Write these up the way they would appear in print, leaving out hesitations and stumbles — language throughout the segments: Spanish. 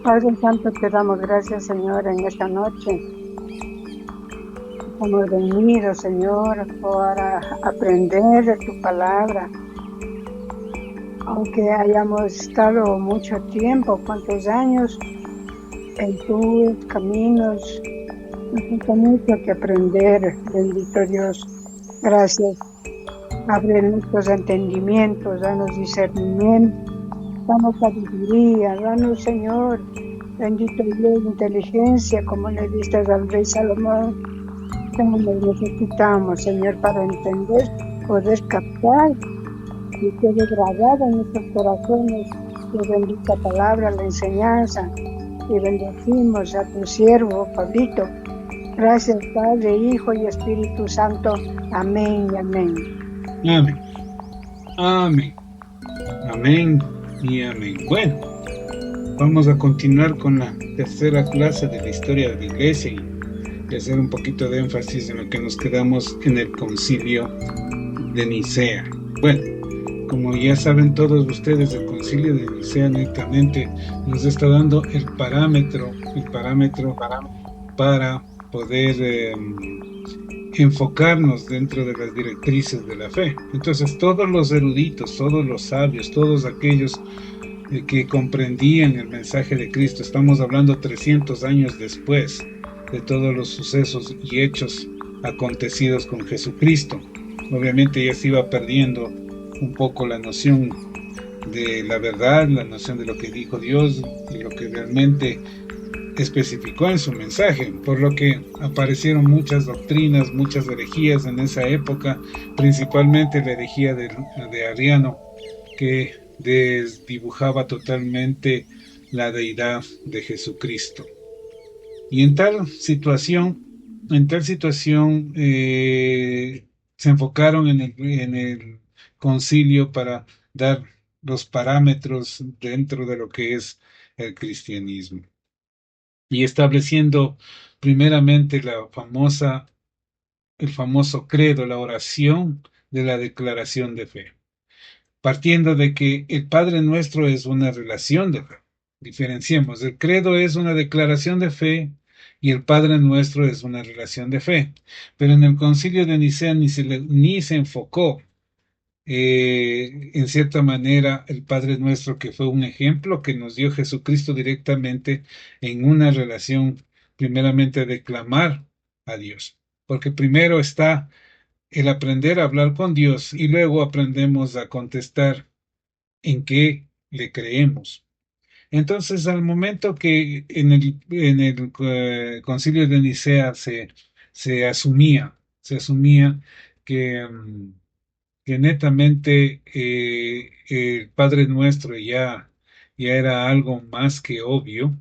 Padre Santo, te damos gracias, Señor, en esta noche. Hemos venido, Señor, para aprender de tu palabra. Aunque hayamos estado mucho tiempo, cuántos años en tus caminos, nos falta mucho que aprender, bendito Dios. Gracias. Abre nuestros entendimientos, danos discernimiento, danos sabiduría, danos, Señor, bendito Dios, inteligencia, como le diste al rey Salomón. Necesitamos, Señor, para entender, poder captar y quede grabada en nuestros corazones tu bendita palabra, la enseñanza. Y bendecimos a tu siervo, Pablito. Gracias, Padre, Hijo y Espíritu Santo. Amén y amén. Amén. Amén. Amén y amén. Bueno, vamos a continuar con la tercera clase de la historia de la iglesia y hacer un poquito de énfasis en lo que nos quedamos en el concilio de Nicea. Bueno, como ya saben todos ustedes, el concilio de Nicea netamente nos está dando el parámetro para poder enfocarnos dentro de las directrices de la fe. Entonces, todos los eruditos, todos los sabios, todos aquellos que comprendían el mensaje de Cristo, estamos hablando 300 años después de todos los sucesos y hechos acontecidos con Jesucristo. Obviamente ya se iba perdiendo un poco la noción de la verdad, la noción de lo que dijo Dios y lo que realmente especificó en su mensaje, por lo que aparecieron muchas doctrinas, muchas herejías en esa época, principalmente la herejía de Ariano, que desdibujaba totalmente la deidad de Jesucristo. Y en tal situación, se enfocaron en el concilio para dar los parámetros dentro de lo que es el cristianismo y estableciendo primeramente el famoso credo, la oración de la declaración de fe, partiendo de que el Padre Nuestro es una relación de fe. Diferenciemos, el credo es una declaración de fe y el Padre Nuestro es una relación de fe. Pero en el Concilio de Nicea ni se enfocó en cierta manera el Padre Nuestro, que fue un ejemplo que nos dio Jesucristo directamente en una relación, primeramente de clamar a Dios, porque primero está el aprender a hablar con Dios y luego aprendemos a contestar en qué le creemos. Entonces, al momento que en el Concilio de Nicea se asumía que que netamente el Padre Nuestro ya era algo más que obvio,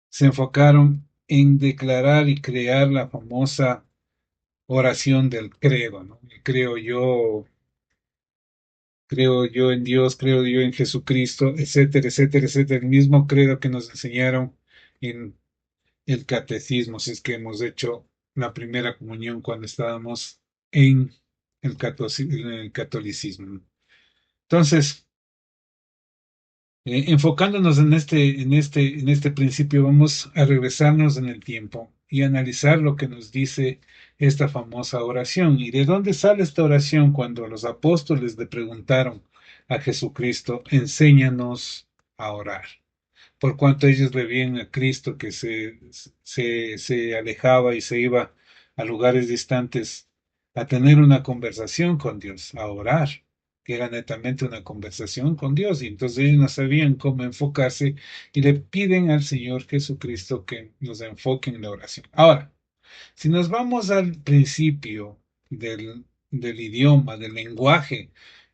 se enfocaron en declarar y crear la famosa oración del credo, ¿no? Creo yo en Dios, creo yo en Jesucristo, etcétera, etcétera, etcétera, el mismo credo que nos enseñaron en el catecismo, si es que hemos hecho la primera comunión cuando estábamos en el catolicismo. Entonces, enfocándonos en este principio, vamos a regresarnos en el tiempo y analizar lo que nos dice esta famosa oración. ¿Y de dónde sale esta oración? Cuando los apóstoles le preguntaron a Jesucristo, enséñanos a orar. Por cuanto ellos le veían a Cristo que se alejaba y se iba a lugares distantes a tener una conversación con Dios, a orar, que era netamente una conversación con Dios, y entonces ellos no sabían cómo enfocarse y le piden al Señor Jesucristo que nos enfoque en la oración. Ahora, si nos vamos al principio del idioma, del lenguaje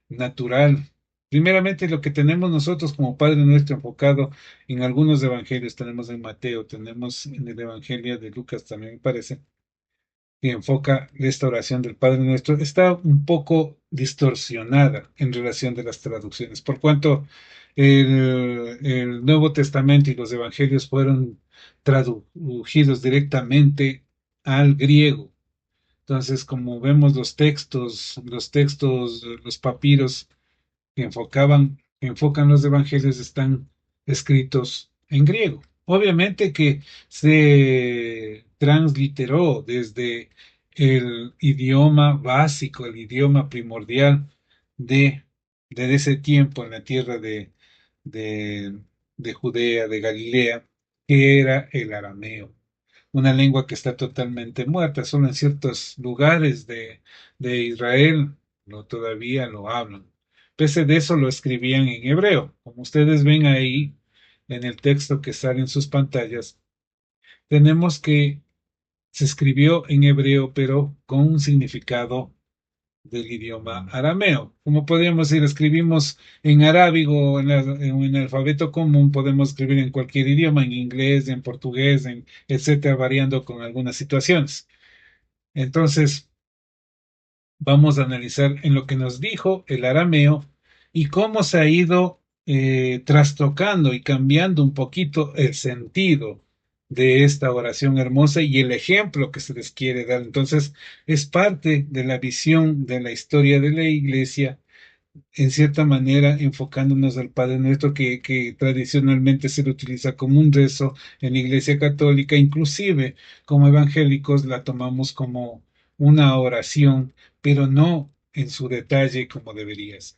natural, primeramente lo que tenemos nosotros como Padre Nuestro enfocado en algunos evangelios, tenemos en Mateo, tenemos en el Evangelio de Lucas también me parece, que enfoca esta oración del Padre Nuestro, está un poco distorsionada en relación de las traducciones, por cuanto el Nuevo Testamento y los evangelios fueron traducidos directamente al griego. Entonces, como vemos los papiros que enfocan los evangelios están escritos en griego. Obviamente que se transliteró desde el idioma básico, el idioma primordial de, de ese tiempo en la tierra de, de Judea, de Galilea, que era el arameo, una lengua que está totalmente muerta. Solo en ciertos lugares de Israel todavía lo hablan. Pese de eso lo escribían en hebreo. Como ustedes ven ahí en el texto que sale en sus pantallas, tenemos que se escribió en hebreo, pero con un significado del idioma arameo. Como podríamos decir, escribimos en arábigo o en el alfabeto común, podemos escribir en cualquier idioma, en inglés, en portugués, en etcétera, variando con algunas situaciones. Entonces, vamos a analizar en lo que nos dijo el arameo y cómo se ha ido trastocando y cambiando un poquito el sentido de esta oración hermosa y el ejemplo que se les quiere dar. Entonces, es parte de la visión de la historia de la iglesia, en cierta manera enfocándonos al Padre Nuestro que tradicionalmente se le utiliza como un rezo en la Iglesia Católica, inclusive como evangélicos la tomamos como una oración, pero no en su detalle como debería ser.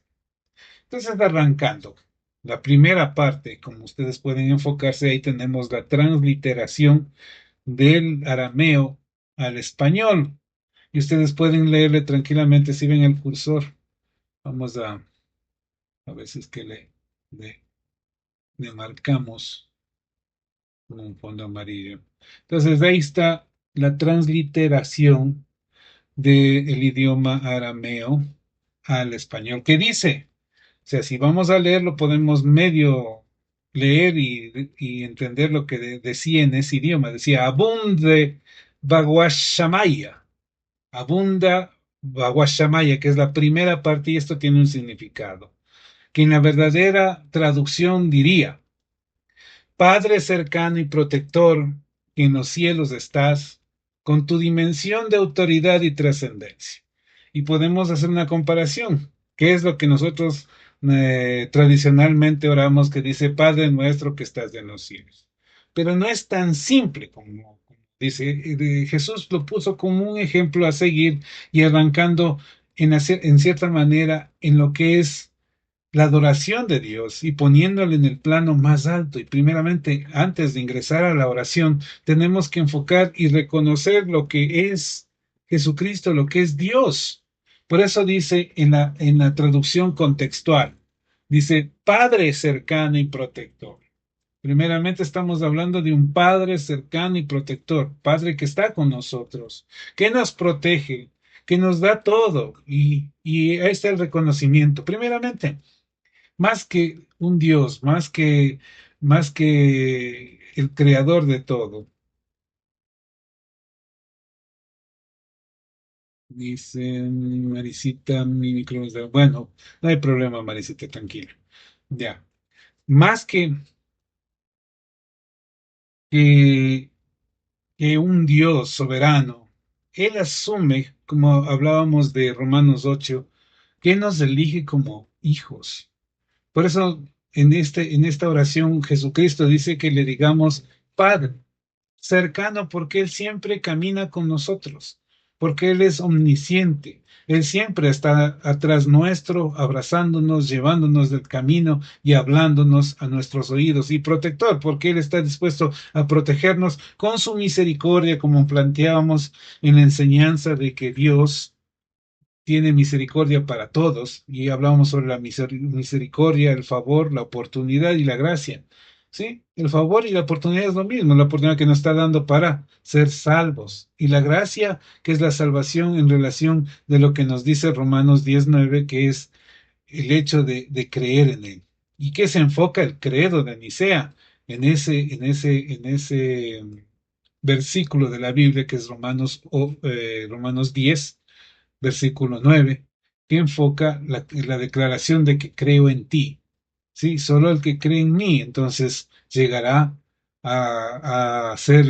Entonces, arrancando, la primera parte, como ustedes pueden enfocarse, ahí tenemos la transliteración del arameo al español. Y ustedes pueden leerle tranquilamente si ven el cursor. Vamos a veces que le, le marcamos con un fondo amarillo. Entonces ahí está la transliteración del idioma arameo al español. ¿Qué dice? O sea, si vamos a leerlo, podemos medio leer y entender lo que decía en ese idioma. Decía, abunde Baguashamaya, abunda Baguashamaya, que es la primera parte y esto tiene un significado que en la verdadera traducción diría, Padre cercano y protector, que en los cielos estás, con tu dimensión de autoridad y trascendencia. Y podemos hacer una comparación. ¿Qué es lo que nosotros tradicionalmente oramos que dice, Padre nuestro que estás en los cielos? Pero no es tan simple como dice. Jesús lo puso como un ejemplo a seguir y arrancando en cierta manera en lo que es la adoración de Dios y poniéndole en el plano más alto. Y primeramente, antes de ingresar a la oración, tenemos que enfocar y reconocer lo que es Jesucristo, lo que es Dios. Por eso dice en la traducción contextual, dice Padre cercano y protector. Primeramente estamos hablando de un Padre cercano y protector, Padre que está con nosotros, que nos protege, que nos da todo. Y ahí está el reconocimiento. Primeramente, más que un Dios, más que el creador de todo. Dice Marisita, mi micro. Bueno, no hay problema, Marisita, tranquila. Ya. Más que, que un Dios soberano, Él asume, como hablábamos de Romanos 8, que Él nos elige como hijos. Por eso, en esta oración, Jesucristo dice que le digamos Padre. Cercano porque Él siempre camina con nosotros, porque Él es omnisciente. Él siempre está atrás nuestro, abrazándonos, llevándonos del camino y hablándonos a nuestros oídos. Y protector, porque Él está dispuesto a protegernos con su misericordia, como planteábamos en la enseñanza de que Dios tiene misericordia para todos, y hablábamos sobre la misericordia, el favor, la oportunidad y la gracia. ¿Sí? El favor y la oportunidad es lo mismo, la oportunidad que nos está dando para ser salvos. Y la gracia, que es la salvación en relación de lo que nos dice Romanos 19, que es el hecho de creer en Él. ¿Y qué se enfoca el credo de Nicea? En ese versículo de la Biblia que es Romanos 10 versículo 9, que enfoca la declaración de que creo en ti. ¿Sí? Solo el que cree en mí, entonces llegará a ser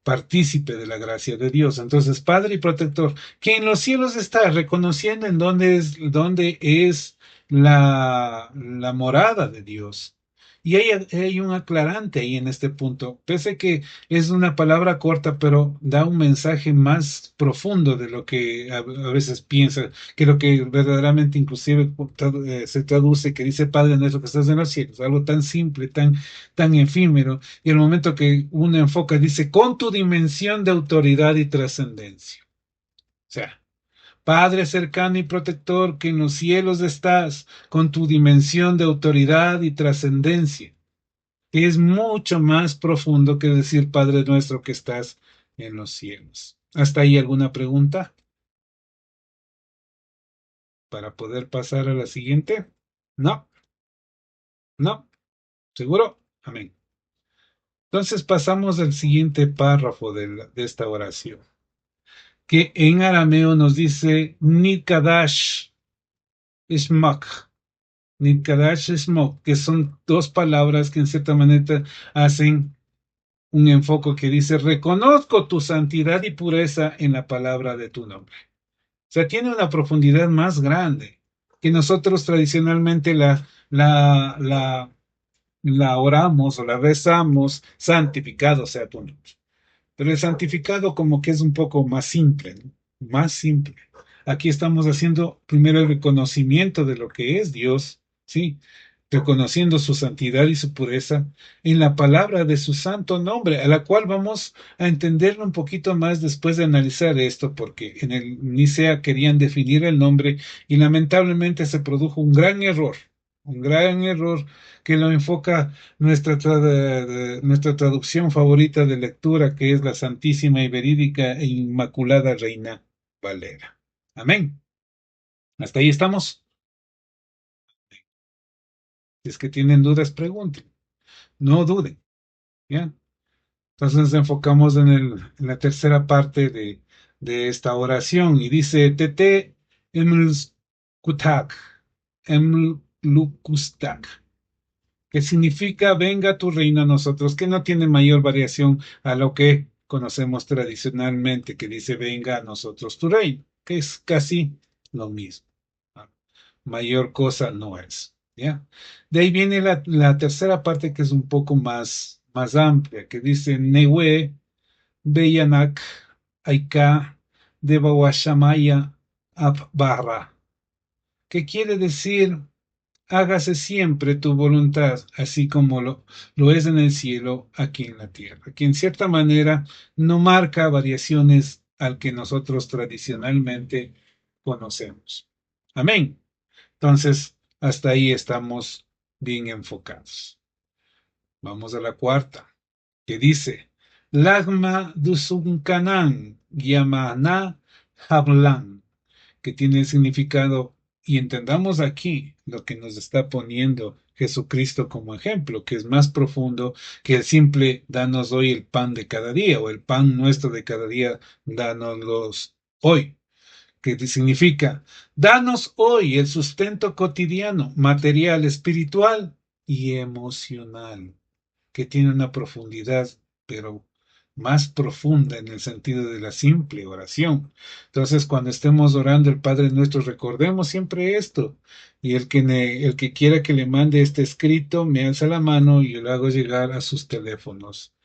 partícipe de la gracia de Dios. Entonces, Padre y protector, que en los cielos está, reconociendo en dónde es la morada de Dios. Y hay un aclarante ahí en este punto. Pese que es una palabra corta, pero da un mensaje más profundo de lo que a veces piensa, que lo que verdaderamente inclusive se traduce, que dice Padre nuestro que estás en los cielos, algo tan simple, tan efímero, y el momento que uno enfoca dice, con tu dimensión de autoridad y trascendencia. O sea, Padre cercano y protector, que en los cielos estás, con tu dimensión de autoridad y trascendencia, que es mucho más profundo que decir Padre nuestro que estás en los cielos. ¿Hasta ahí alguna pregunta para poder pasar a la siguiente? No, no, seguro. Amén. Entonces pasamos al siguiente párrafo de esta oración, que en arameo nos dice Nikadash Ishmak. Nitkadash Shmok, que son dos palabras que en cierta manera hacen un enfoque que dice, reconozco tu santidad y pureza en la palabra de tu nombre. O sea, tiene una profundidad más grande que nosotros tradicionalmente la oramos o la rezamos, santificado sea tu nombre. Pero el santificado como que es un poco más simple, ¿no? Más simple. Aquí estamos haciendo primero el reconocimiento de lo que es Dios, ¿sí? Reconociendo su santidad y su pureza en la palabra de su santo nombre, a la cual vamos a entenderlo un poquito más después de analizar esto, porque en el Nicea querían definir el nombre y lamentablemente se produjo un gran error que lo enfoca nuestra traducción favorita de lectura, que es la Santísima y Verídica e Inmaculada Reina Valera. Amén. Hasta ahí estamos. Si es que tienen dudas, pregunten. No duden. ¿Ya? Entonces nos enfocamos en la tercera parte de esta oración y dice, Tete emlkutak, emlukustak, que significa venga tu reino a nosotros, que no tiene mayor variación a lo que conocemos tradicionalmente, que dice venga a nosotros tu reino, que es casi lo mismo. Mayor cosa no es. ¿Ya? De ahí viene la tercera parte que es un poco más amplia, que dice Newe, Beyanak, Aika, Debawashamaya, Abbarra, que quiere decir hágase siempre tu voluntad, así como lo es en el cielo, aquí en la tierra, que en cierta manera no marca variaciones al que nosotros tradicionalmente conocemos. Amén. Entonces, hasta ahí estamos bien enfocados. Vamos a la cuarta, que dice, Lagma dusunkanan yamana hablan, que tiene el significado, y entendamos aquí lo que nos está poniendo Jesucristo como ejemplo, que es más profundo que el simple danos hoy el pan de cada día o el pan nuestro de cada día, danoslos hoy, que significa danos hoy el sustento cotidiano, material, espiritual y emocional, que tiene una profundidad, pero más profunda en el sentido de la simple oración. Entonces, cuando estemos orando el Padre Nuestro, recordemos siempre esto. Y el que quiera que le mande este escrito, me alza la mano y yo lo hago llegar a sus teléfonos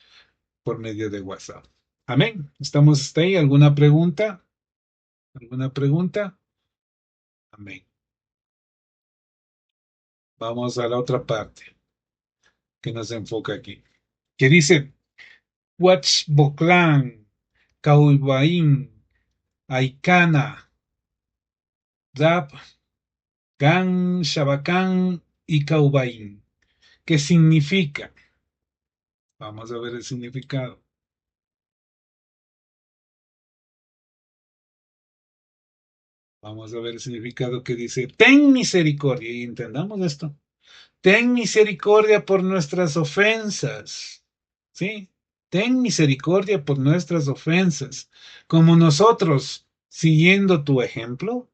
por medio de WhatsApp. Amén. ¿Estamos hasta ahí? ¿Alguna pregunta? ¿Alguna pregunta? Amén. Vamos a la otra parte que nos enfoca aquí, que dice, Huachboclán, Caubaín, Aikana, Dab, Gan, Shabacán y Caubaín. ¿Qué significa? Vamos a ver el significado. Vamos a ver el significado que dice, ten misericordia, y entendamos esto. Ten misericordia por nuestras ofensas. ¿Sí? Ten misericordia por nuestras ofensas, como nosotros, siguiendo tu ejemplo,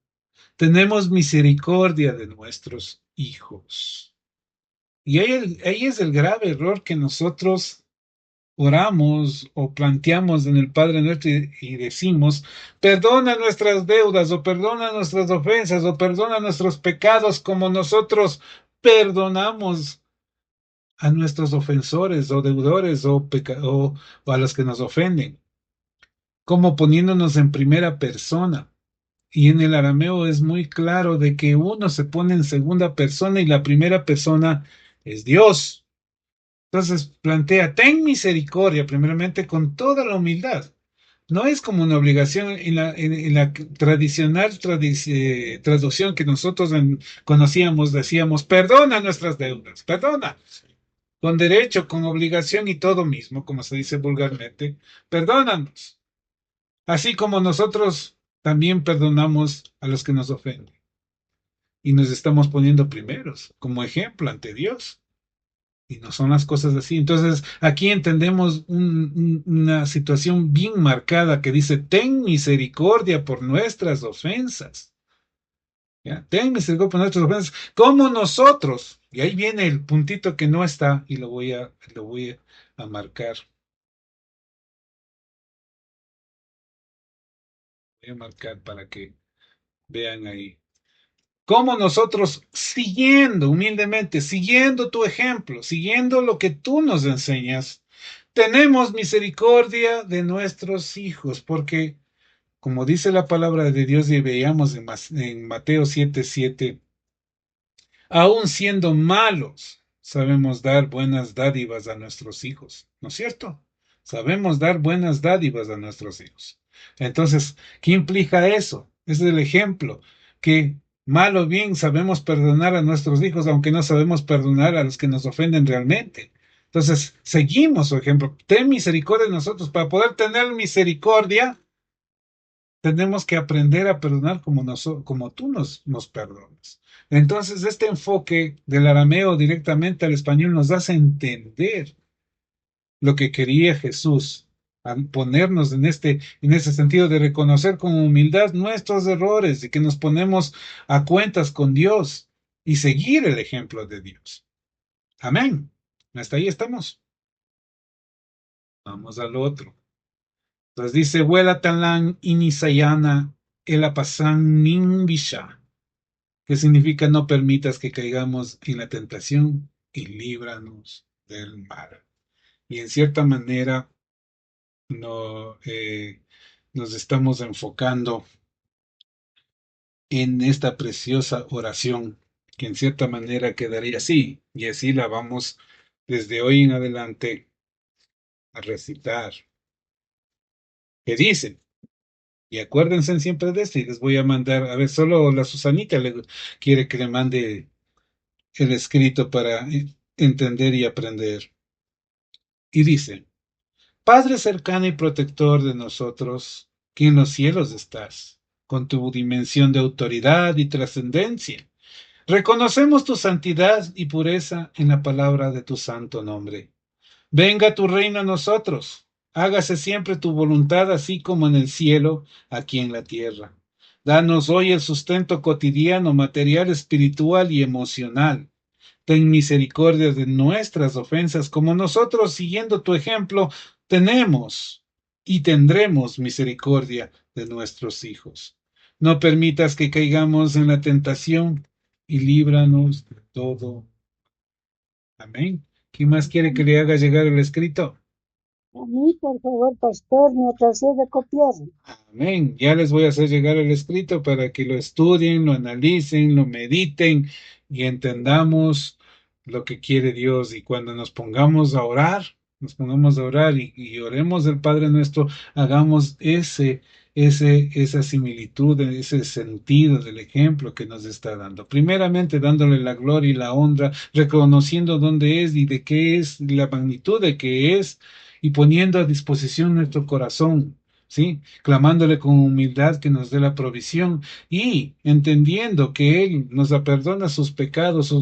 tenemos misericordia de nuestros hijos. Y ahí es el grave error que nosotros oramos o planteamos en el Padre Nuestro y decimos, perdona nuestras deudas o perdona nuestras ofensas o perdona nuestros pecados como nosotros perdonamos a nuestros ofensores o deudores o a los que nos ofenden, como poniéndonos en primera persona. Y en el arameo es muy claro de que uno se pone en segunda persona y la primera persona es Dios. Entonces plantea, ten misericordia, primeramente con toda la humildad. No es como una obligación en la tradicional traducción que nosotros conocíamos, decíamos, perdona nuestras deudas, perdona, con derecho, con obligación y todo mismo, como se dice vulgarmente, perdónanos, así como nosotros también perdonamos a los que nos ofenden. Y nos estamos poniendo primeros, como ejemplo ante Dios. Y no son las cosas así. Entonces, aquí entendemos una situación bien marcada que dice, ten misericordia por nuestras ofensas. ¿Ya? Ten misericordia por nuestras ofensas, como nosotros. Y ahí viene el puntito que no está y lo voy a marcar. Voy a marcar para que vean ahí. Como nosotros, siguiendo humildemente, siguiendo tu ejemplo, siguiendo lo que tú nos enseñas, tenemos misericordia de nuestros hijos, porque como dice la palabra de Dios y veíamos en Mateo 7:7, aun siendo malos, sabemos dar buenas dádivas a nuestros hijos, ¿no es cierto? Sabemos dar buenas dádivas a nuestros hijos. Entonces, ¿qué implica eso? Ese es el ejemplo, que mal o bien sabemos perdonar a nuestros hijos, aunque no sabemos perdonar a los que nos ofenden realmente. Entonces, seguimos su ejemplo. Ten misericordia de nosotros. Para poder tener misericordia, tenemos que aprender a perdonar como tú nos perdonas. Entonces, este enfoque del arameo directamente al español nos hace entender lo que quería Jesús, al ponernos en ese sentido de reconocer con humildad nuestros errores y que nos ponemos a cuentas con Dios y seguir el ejemplo de Dios. Amén. Hasta ahí estamos. Vamos al otro. Entonces dice, Huela talan inisayana elapasan minbisha, que significa no permitas que caigamos en la tentación y líbranos del mal. Y en cierta manera no, nos estamos enfocando en esta preciosa oración, que en cierta manera quedaría así, y así la vamos desde hoy en adelante a recitar. Que dice, y acuérdense siempre de esto, y les voy a mandar, a ver, solo la Susanita quiere que le mande el escrito para entender y aprender. Y dice, Padre cercano y protector de nosotros, que en los cielos estás, con tu dimensión de autoridad y trascendencia, reconocemos tu santidad y pureza en la palabra de tu santo nombre. Venga tu reino a nosotros, hágase siempre tu voluntad, así como en el cielo, aquí en la tierra. Danos hoy el sustento cotidiano, material, espiritual y emocional. Ten misericordia de nuestras ofensas, como nosotros, siguiendo tu ejemplo, tenemos y tendremos misericordia de nuestros hijos. No permitas que caigamos en la tentación y líbranos de todo. Amén. ¿Quién más quiere que le haga llegar el escrito? A mí, por favor, pastor, me atrasé de copiar. Amén. Ya les voy a hacer llegar el escrito para que lo estudien, lo analicen, lo mediten y entendamos lo que quiere Dios. Y cuando nos pongamos a orar y oremos del Padre nuestro, hagamos esa similitud, ese sentido del ejemplo que nos está dando. Primeramente, dándole la gloria y la honra, reconociendo dónde es y de qué es, la magnitud de qué es, y poniendo a disposición nuestro corazón. ¿Sí? Clamándole con humildad que nos dé la provisión y entendiendo que Él nos perdona sus pecados,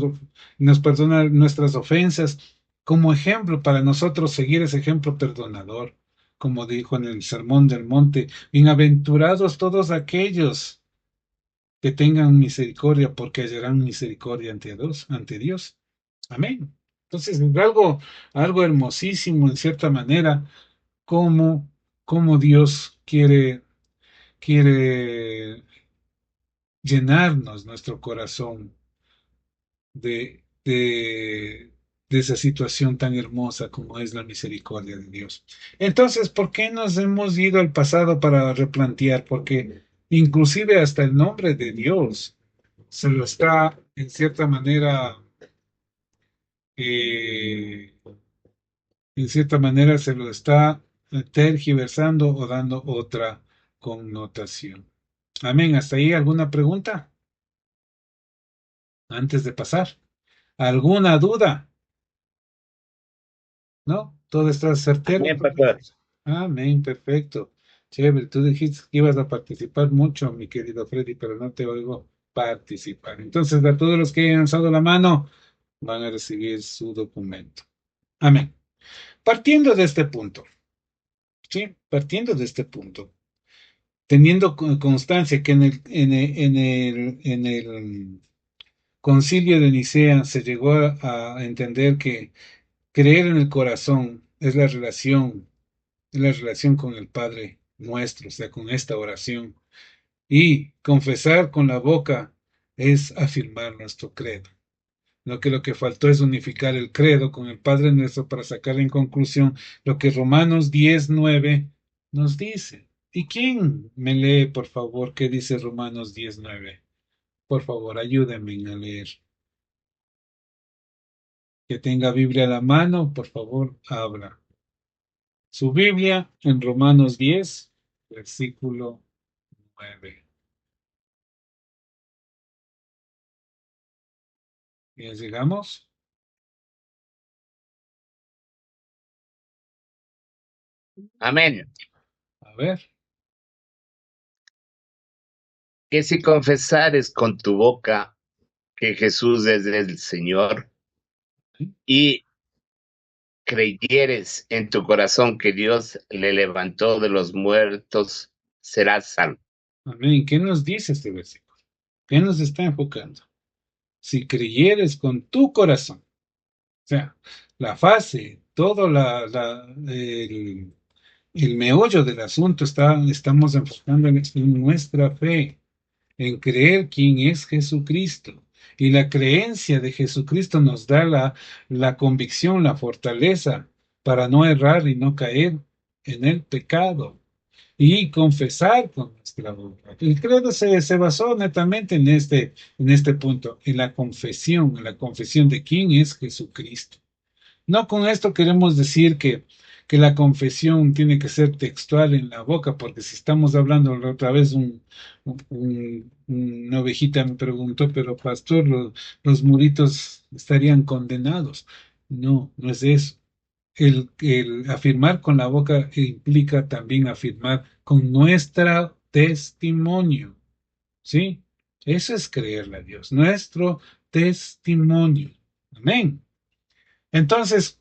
nos perdona nuestras ofensas, como ejemplo para nosotros seguir ese ejemplo perdonador, como dijo en el Sermón del Monte, bienaventurados todos aquellos que tengan misericordia, porque hallarán misericordia ante Dios. Amén. Entonces, algo hermosísimo en cierta manera, como, como Dios quiere llenarnos nuestro corazón de de esa situación tan hermosa como es la misericordia de Dios. Entonces, ¿por qué nos hemos ido al pasado para replantear? Porque inclusive hasta el nombre de Dios se lo está, en cierta manera, eh, se lo está tergiversando o dando otra connotación. Amén. ¿Hasta ahí alguna pregunta antes de pasar? ¿Alguna duda? ¿No? Todo está certero. Bien, pastor. Amén, perfecto. Chévere, tú dijiste que ibas a participar mucho, mi querido Freddy, pero no te oigo participar. Entonces, a todos los que hayan alzado la mano, van a recibir su documento. Amén. Partiendo de este punto, ¿sí? Partiendo de este punto, teniendo constancia que en el concilio de Nicea se llegó a entender que creer en el corazón es la relación con el Padre nuestro, o sea, con esta oración. Y confesar con la boca es afirmar nuestro credo. Lo que faltó es unificar el credo con el Padre nuestro para sacar en conclusión lo que Romanos 10:9 nos dice. ¿Y quién me lee, por favor, qué dice Romanos 10:9? Por favor, ayúdenme a leer. Que tenga Biblia a la mano, por favor, abra su Biblia en Romanos 10, versículo 9. ¿Ya llegamos? Amén. A ver. Que si confesares con tu boca que Jesús es el Señor y creyeres en tu corazón que Dios le levantó de los muertos, serás salvo. Amén. ¿Qué nos dice este versículo? ¿Qué nos está enfocando? Si creyeres con tu corazón, o sea, la fase, todo el meollo del asunto estamos enfocando en nuestra fe, en creer quién es Jesucristo. Y la creencia de Jesucristo nos da la convicción, la fortaleza para no errar y no caer en el pecado y confesar con nuestra boca. El credo se basó netamente en este punto, en la confesión de quién es Jesucristo. No con esto queremos decir que la confesión tiene que ser textual en la boca, porque si estamos hablando la otra vez, una ovejita me preguntó, pero pastor, los muritos estarían condenados. No, no es eso. El afirmar con la boca implica también afirmar con nuestro testimonio, ¿sí? Eso es creerle a Dios, nuestro testimonio. Amén. Entonces,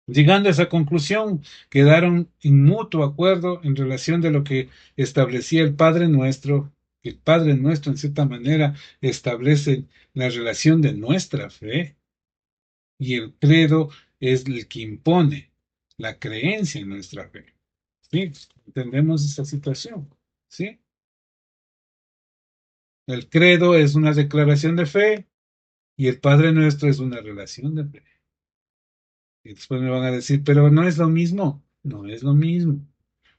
llegando a esa conclusión, quedaron en mutuo acuerdo en relación de lo que establecía el Padre Nuestro. El Padre Nuestro, en cierta manera, establece la relación de nuestra fe y el credo es el que impone la creencia en nuestra fe. ¿Sí? Entendemos esa situación. ¿Sí? El credo es una declaración de fe y el Padre Nuestro es una relación de fe. Y después me van a decir, pero no es lo mismo. No es lo mismo.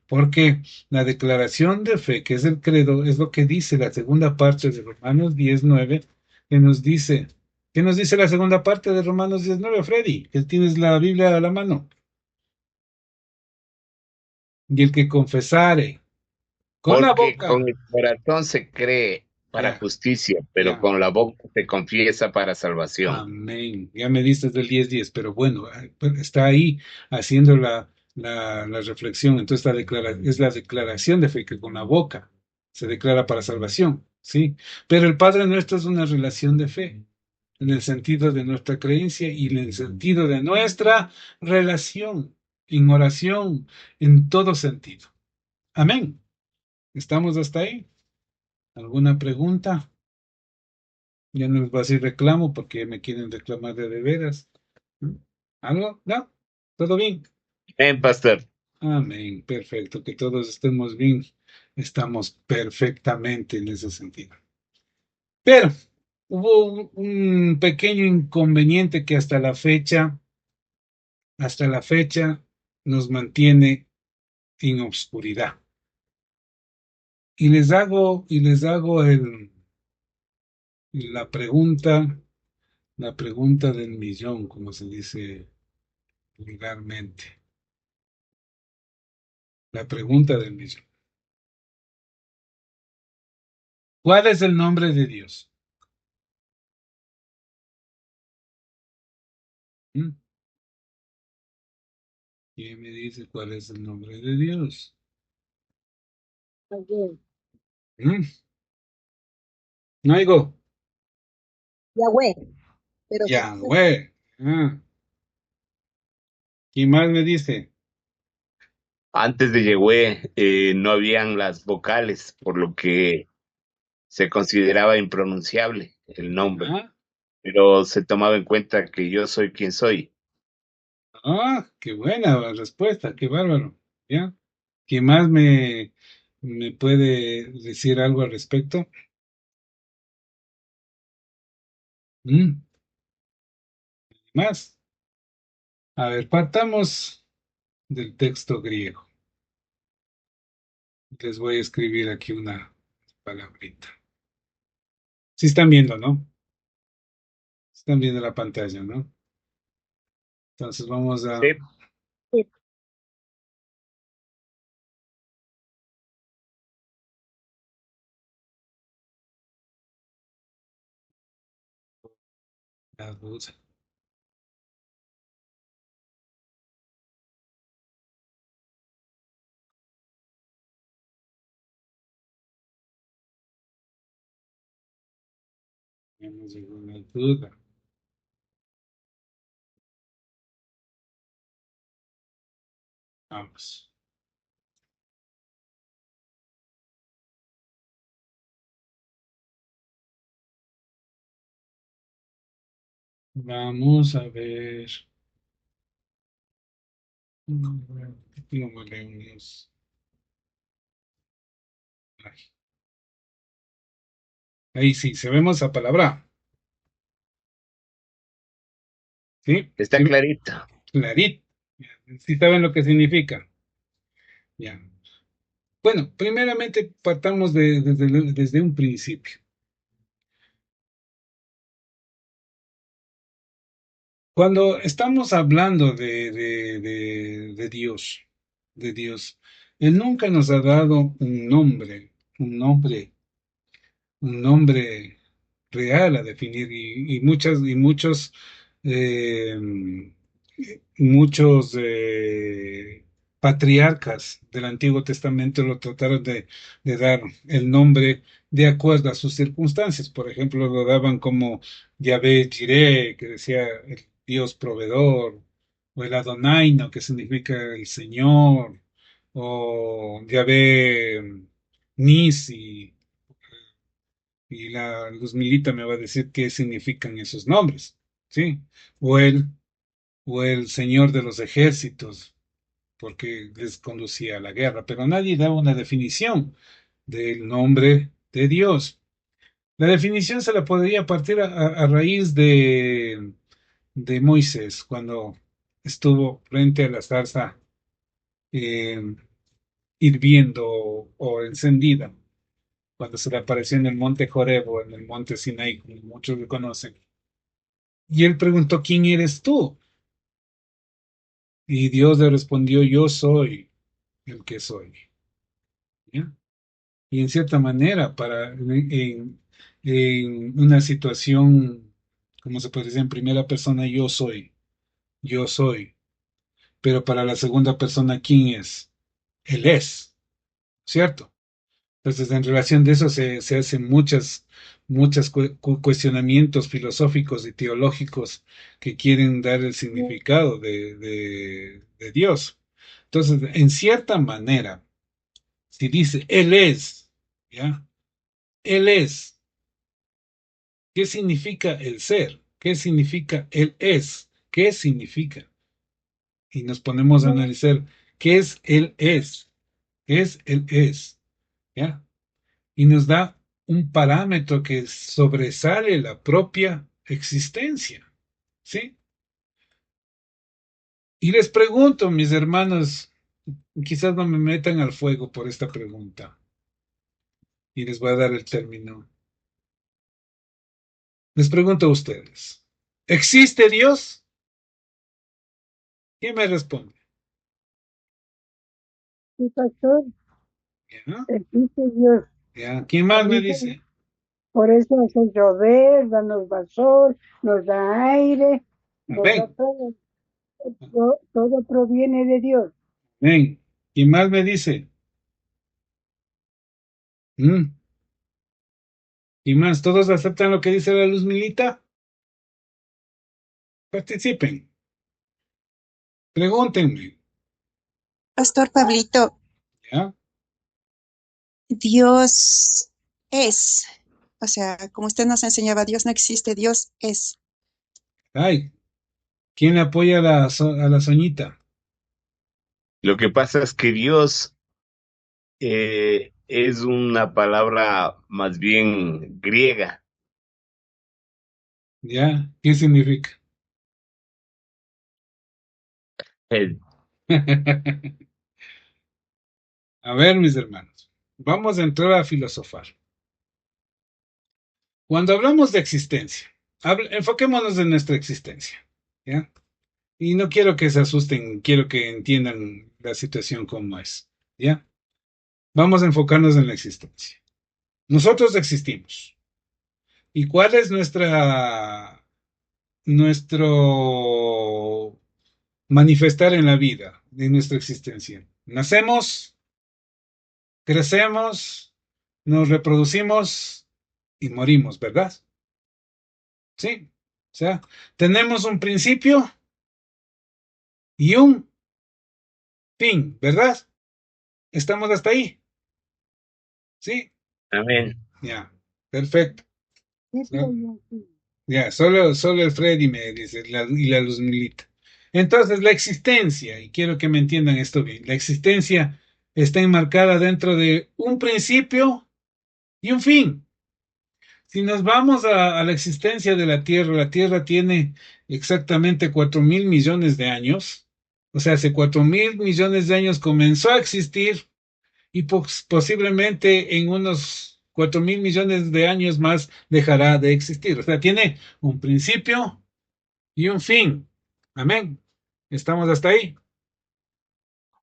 Porque la declaración de fe, que es el credo, es lo que dice la segunda parte de Romanos 10:9, que nos dice, ¿qué nos dice la segunda parte de Romanos 10:9, Freddy? Que tienes la Biblia a la mano. Y el que confesare con la Porque con boca, el corazón se cree para ya, justicia, pero ya, con la boca se confiesa para salvación. amén. Ya me diste del 10:10, pero bueno, está ahí haciendo la reflexión. Entonces es la declaración de fe que con la boca se declara para salvación, ¿sí? Pero el Padre Nuestro es una relación de fe, en el sentido de nuestra creencia y en el sentido de nuestra relación, en oración, en todo sentido. Amén. ¿Estamos hasta ahí? ¿Alguna pregunta? Ya no les voy a decir reclamo porque me quieren reclamar de veras. ¿Mm? ¿Algo? ¿No? ¿Todo bien? Amén, pastor. Amén. Perfecto. Que todos estemos bien. Estamos perfectamente en ese sentido. Pero hubo un pequeño inconveniente que hasta la fecha nos mantiene en obscuridad. Y les hago la pregunta, la pregunta del millón, como se dice vulgarmente. La pregunta del millón. ¿Cuál es el nombre de Dios? ¿Mm? ¿Quién me dice cuál es el nombre de Dios? Yahweh, ¿Mm? No oigo. Yahweh, pero Yahweh. Ah, ¿quién más me dice? Antes de Yehue no habían las vocales, por lo que se consideraba impronunciable el nombre, Ah, pero se tomaba en cuenta que yo soy quien soy. qué buena respuesta, qué bárbaro. ¿Ya? ¿Quién más me puede decir algo al respecto? ¿Mm? ¿Más? A ver, partamos del texto griego. Les voy a escribir aquí una palabrita. Sí están viendo, ¿no? Están viendo la pantalla, ¿no? Entonces vamos a Sí, vamos tenemos alguna duda. Vamos. Vamos a ver. Digámosle unos. Ahí sí, se vemos esa palabra. ¿Sí? está Sí, clarito. clarito. Sí saben lo que significa. Ya. Bueno, primeramente partamos desde un principio. Cuando estamos hablando de Dios, Él nunca nos ha dado un nombre real a definir eh, muchos patriarcas del Antiguo Testamento lo trataron de dar el nombre de acuerdo a sus circunstancias. Por ejemplo, lo daban como Yahvé Jireh, que decía el Dios proveedor, o el Adonai, ¿no? Que significa el Señor, o Yahvé Nisi, y la Luz Milita me va a decir qué significan esos nombres, ¿sí? O el, o el Señor de los ejércitos, porque les conducía a la guerra, pero nadie daba una definición del nombre de Dios. La definición se la podría partir a raíz de Moisés, cuando estuvo frente a la zarza eh, hirviendo o encendida, cuando se le apareció en el monte Joreb o en el monte Sinaí, como muchos lo conocen. Y él preguntó, ¿quién eres tú? Y Dios le respondió, yo soy el que soy. ¿Ya? Y en cierta manera, en una situación, como se puede decir en primera persona, yo soy. Pero para la segunda persona, ¿quién es? Él es, ¿cierto? Entonces, en relación de eso se hacen muchas cuestionamientos filosóficos y teológicos que quieren dar el significado de Dios. Entonces, en cierta manera, si dice Él es, ¿ya? Él es, ¿qué significa el ser? ¿Qué significa Él es? ¿Qué significa? Y nos ponemos a analizar qué es Él es, qué es Él es, ¿ya? Y nos da un parámetro que sobresale la propia existencia, ¿sí? Y les pregunto, mis hermanos, quizás no me metan al fuego por esta pregunta, y les voy a dar el término. Les pregunto a ustedes, ¿existe Dios? ¿Quién me responde? Sí, pastor, ¿Ya? existe Dios. ¿Ya? ¿Quién más me dice? Por eso hace llover, nos da sol, nos da aire, nos da Amén. todo. Todo proviene de Dios. Amén. ¿Quién más me dice? ¿Mm? ¿Y más? ¿Todos aceptan lo que dice la Luz Milita? Participen. Pregúntenme. Pastor Pablito, ¿Ya? Dios es, o sea, como usted nos enseñaba, Dios no existe, Dios es. Ay, ¿quién le apoya a la Soñita? Lo que pasa es que Dios es una palabra más bien griega. ¿Ya? ¿Qué significa? Eh, A ver, mis hermanos, vamos a entrar a filosofar. Cuando hablamos de existencia, enfoquémonos en nuestra existencia, ¿ya? Y no quiero que se asusten, quiero que entiendan la situación como es, ¿ya? Vamos a enfocarnos en la existencia. Nosotros existimos. ¿Y cuál es nuestro manifestar en la vida, en nuestra existencia? Nacemos, crecemos, nos reproducimos y morimos, ¿verdad? Sí. O sea, tenemos un principio y un fin, ¿verdad? Estamos hasta ahí. Sí. amén. Ya. Perfecto. Siempre hay ¿No? un fin. Ya, solo el Freddy me dice, y la Luz Milita. Entonces, la existencia, y quiero que me entiendan esto bien, la existencia está enmarcada dentro de un principio y un fin. Si nos vamos a la existencia de la Tierra tiene exactamente 4.000 millones de años. O sea, hace 4.000 millones de años comenzó a existir y posiblemente en unos 4.000 millones de años más dejará de existir. O sea, tiene un principio y un fin. Amén. ¿Estamos hasta ahí?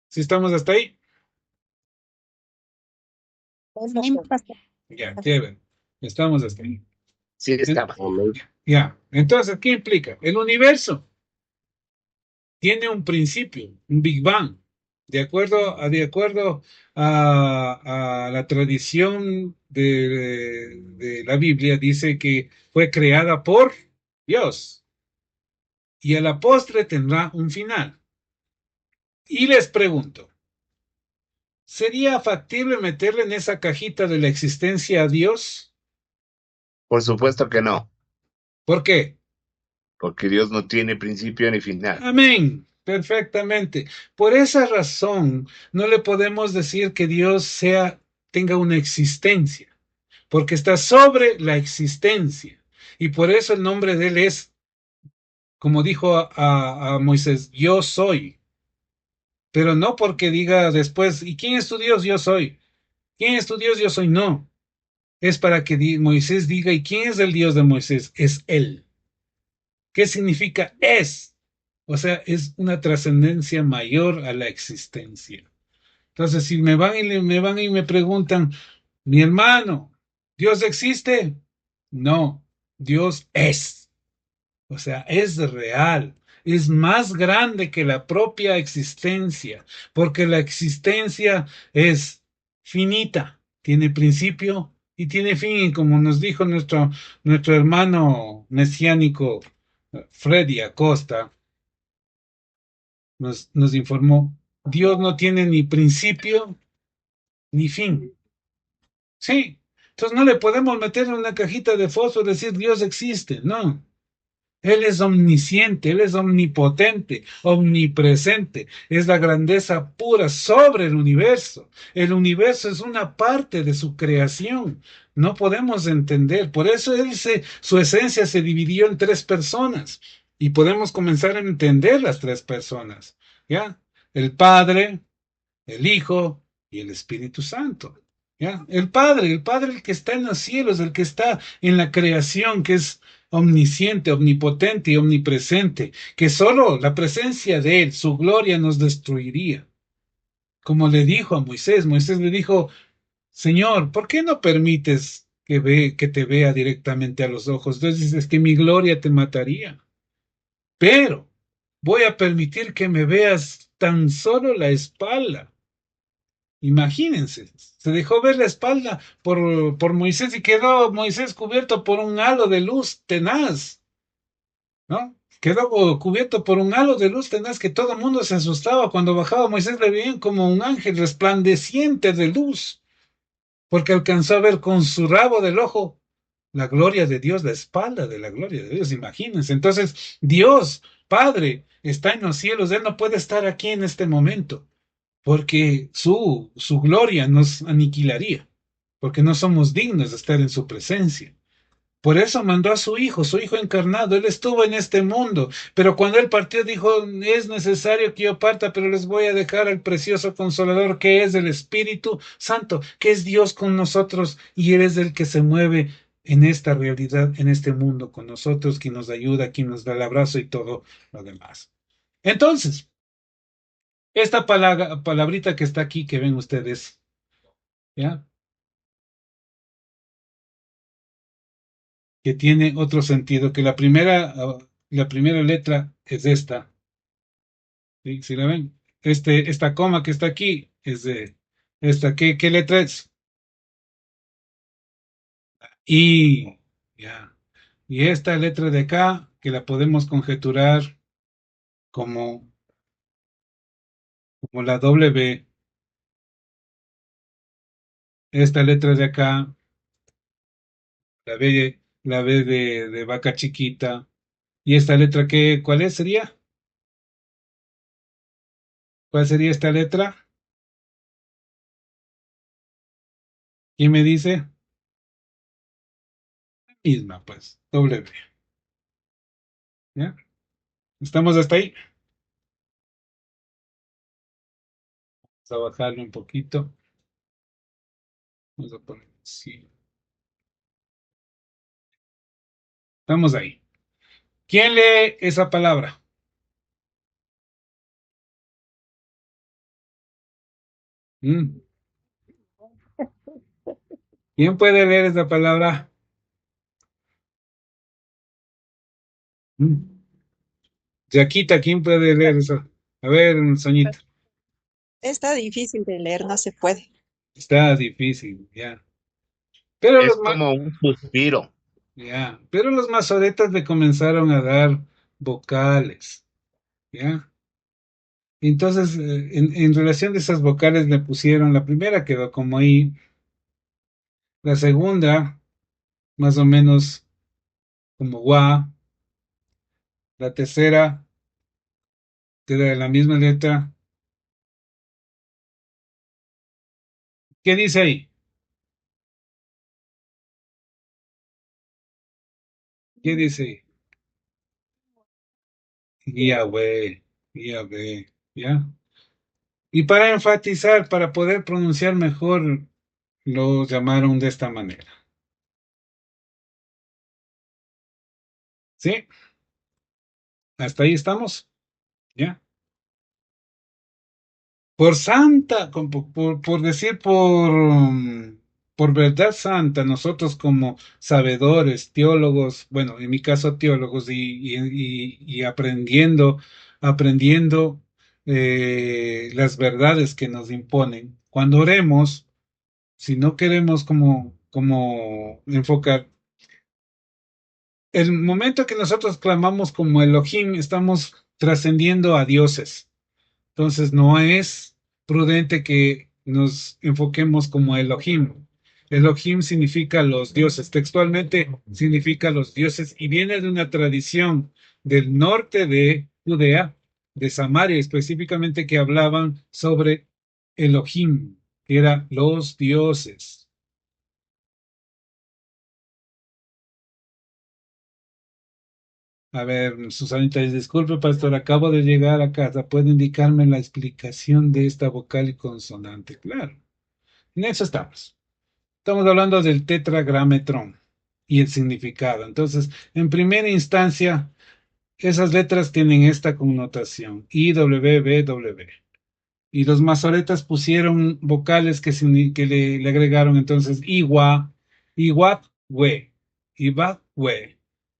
¿Sí estamos hasta ahí? Amén, pastor. Ya, chévere. Estamos hasta ahí. Sí estaba. Ya. Entonces, ¿qué implica? El universo tiene un principio, un Big Bang. De acuerdo a la tradición de la Biblia, dice que fue creada por Dios y a la postre tendrá un final. Y les pregunto, ¿sería factible meterle en esa cajita de la existencia a Dios? Por supuesto que no, ¿Por qué? porque Dios no tiene principio ni final. Amén. Perfectamente. Por esa razón, no le podemos decir que Dios tenga una existencia, porque está sobre la existencia. Y por eso el nombre de él es, como dijo a Moisés, yo soy. Pero no porque diga después, ¿y quién es tu Dios? Yo soy. ¿Quién es tu Dios? Yo soy. No. Es para que Moisés diga, ¿y quién es el Dios de Moisés? Es él. ¿Qué significa es? O sea, es una trascendencia mayor a la existencia. Entonces, si me preguntan, mi hermano, ¿Dios existe? No, Dios es. O sea, es real, es más grande que la propia existencia, porque la existencia es finita, tiene principio y tiene fin, y como nos dijo nuestro hermano mesiánico Freddy Acosta, nos informó, Dios no tiene ni principio ni fin. Sí, entonces no le podemos meter en una cajita de fósforo y decir Dios existe, no. Él es omnisciente, Él es omnipotente, omnipresente. Es la grandeza pura sobre el universo. El universo es una parte de su creación. No podemos entender. Por eso su esencia se dividió en tres personas. Y podemos comenzar a entender las tres personas. ¿Ya? El Padre, el Hijo y el Espíritu Santo. ¿Ya? El Padre, el que está en los cielos, el que está en la creación, que es omnisciente, omnipotente y omnipresente, que solo la presencia de Él, su gloria nos destruiría. Como le dijo a Moisés, Moisés le dijo, Señor, ¿por qué no permites que te vea directamente a los ojos? Entonces dices que mi gloria te mataría. Pero voy a permitir que me veas tan solo la espalda. Imagínense, se dejó ver la espalda por Moisés y quedó Moisés cubierto por un halo de luz tenaz, ¿no? Quedó cubierto por un halo de luz tenaz que todo el mundo se asustaba cuando bajaba Moisés, le veían como un ángel resplandeciente de luz, porque alcanzó a ver con su rabo del ojo la gloria de Dios, la espalda de la gloria de Dios, imagínense. Entonces, Dios, Padre, está en los cielos, Él no puede estar aquí en este momento porque su gloria nos aniquilaría, porque no somos dignos de estar en su presencia. Por eso mandó a su hijo encarnado, él estuvo en este mundo, pero cuando él partió dijo, es necesario que yo parta, pero les voy a dejar al precioso consolador que es el Espíritu Santo, que es Dios con nosotros y él es el que se mueve en esta realidad, en este mundo con nosotros, quien nos ayuda, quien nos da el abrazo y todo lo demás. Entonces, esta palabrita que está aquí, que ven ustedes, ¿ya? Que tiene otro sentido, que la primera letra es esta, ¿sí? ¿Sí la ven? Esta coma que está aquí es de esta, ¿qué letra es? Y, ya. Y esta letra de acá, que la podemos conjeturar como, como la W, esta letra de acá, la B de vaca chiquita, y esta letra, ¿cuál es? ¿Cuál sería esta letra? ¿Quién me dice? Misma, pues, W. ¿Ya? ¿Estamos hasta ahí? Vamos a bajarle un poquito. Vamos a poner sí. Estamos ahí. ¿Quién lee esa palabra? ¿Mm? ¿Quién puede leer esa palabra? ¿Mm? Yaquita, ¿quién puede leer eso? A ver, Soñita. Está difícil de leer, no se puede. Está difícil, ya. Pero Es como un suspiro. ya. Pero los masoretas le comenzaron a dar vocales, ¿ya? Entonces, en relación de esas vocales le pusieron, la primera quedó como I, la segunda, más o menos como gua, la tercera queda de la misma letra. ¿Qué dice ahí? ¿Qué dice ahí? Yahweh, Yahweh, ¿ya? Y para enfatizar, para poder pronunciar mejor, lo llamaron de esta manera. ¿Sí? Hasta ahí estamos, ¿ya? Por santa, por decir por verdad santa, nosotros como sabedores, teólogos, bueno, en mi caso teólogos y aprendiendo las verdades que nos imponen. Cuando oremos, si no queremos como enfocar, el momento que nosotros clamamos como Elohim, estamos trascendiendo a dioses. Entonces no es prudente que nos enfoquemos como Elohim. Elohim significa los dioses, textualmente significa los dioses y viene de una tradición del norte de Judea, de Samaria específicamente, que hablaban sobre Elohim, que eran los dioses. A ver, Susanita, disculpe, pastor, acabo de llegar a casa. ¿Puede indicarme la explicación de esta vocal y consonante? Claro, en eso estamos. Estamos hablando del tetragrametrón y el significado. Entonces, en primera instancia, esas letras tienen esta connotación, I, W, B, W. Y los masoretas pusieron vocales que le agregaron entonces Iwa, Iwat, We, Ibat, We.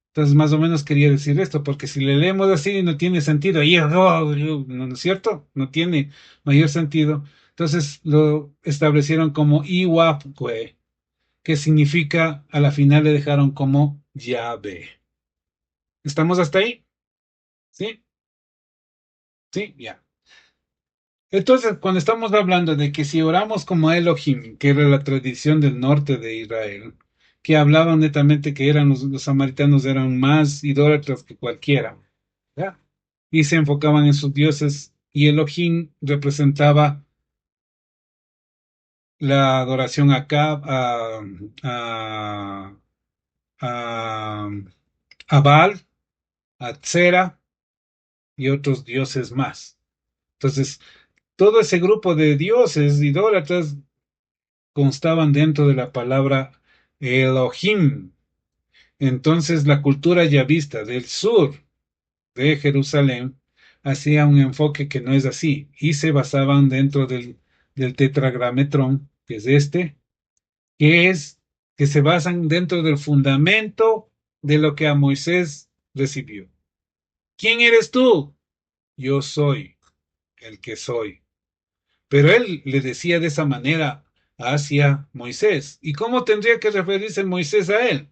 Entonces, más o menos quería decir esto, porque si le leemos así no tiene sentido. ¿No es cierto? No tiene mayor sentido. Entonces lo establecieron como Iwapwe, que significa, a la final le dejaron como llave. ¿Estamos hasta ahí? ¿Sí? Sí, ya. Entonces, cuando estamos hablando de que si oramos como a Elohim, que era la tradición del norte de Israel, que hablaban netamente que eran los samaritanos eran más idólatras que cualquiera, ¿ya? Y se enfocaban en sus dioses, y Elohim representaba la adoración a, a, a Baal, a Tzera y otros dioses más. Entonces, todo ese grupo de dioses idólatras constaban dentro de la palabra Elohim. Entonces, la cultura yavista del sur de Jerusalén hacía un enfoque que no es así y se basaban dentro del tetragrametrón, que es este, que es que se basan dentro del fundamento de lo que a Moisés recibió. ¿Quién eres tú? Yo soy el que soy. Pero él le decía de esa manera hacia Moisés. ¿Y cómo tendría que referirse Moisés a él?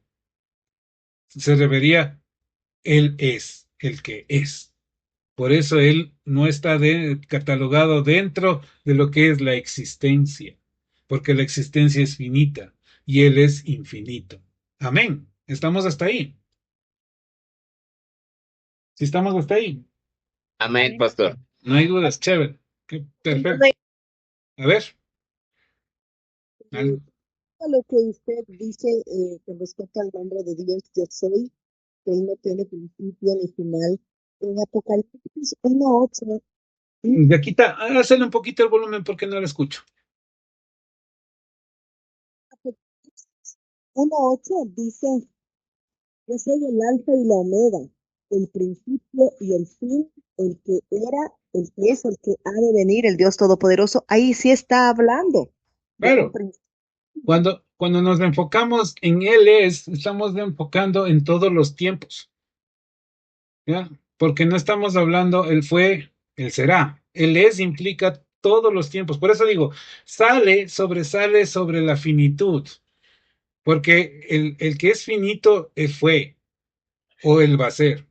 Se refería, él es el que es. Por eso él no está catalogado dentro de lo que es la existencia, porque la existencia es finita y él es infinito. Amén. ¿Estamos hasta ahí? Si estamos hasta ahí. Amén, pastor. No hay dudas. Chévere. Perfecto. A ver. A lo que usted dice con respecto al nombre de Dios, yo soy, que él no tiene principio ni final. En Apocalipsis 1:8, De aquí está. Hácele un poquito el volumen porque no lo escucho. 1:8 dice, yo soy el alfa y la omega, el principio y el fin, el que era, el que es, el que ha de venir, el Dios Todopoderoso. Ahí sí está hablando de un Claro. principio. Cuando nos enfocamos en Él estamos enfocando en todos los tiempos, ¿ya? Porque no estamos hablando Él fue, Él será. Él es implica todos los tiempos. Por eso digo, sobresale sobre la finitud, porque el que es finito, Él fue o Él va a ser.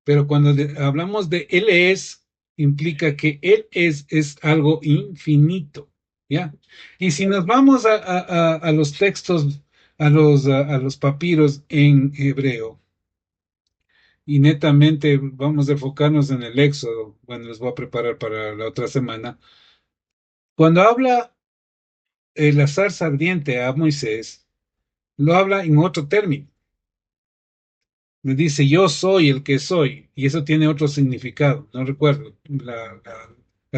Pero cuando hablamos de Él implica que Él es algo infinito, ¿ya? Y si nos vamos a los textos, a los papiros en hebreo, y netamente vamos a enfocarnos en el Éxodo, bueno, les voy a preparar para la otra semana, cuando habla la zarza ardiente a Moisés, lo habla en otro término. Me dice, yo soy el que soy, y eso tiene otro significado, no recuerdo la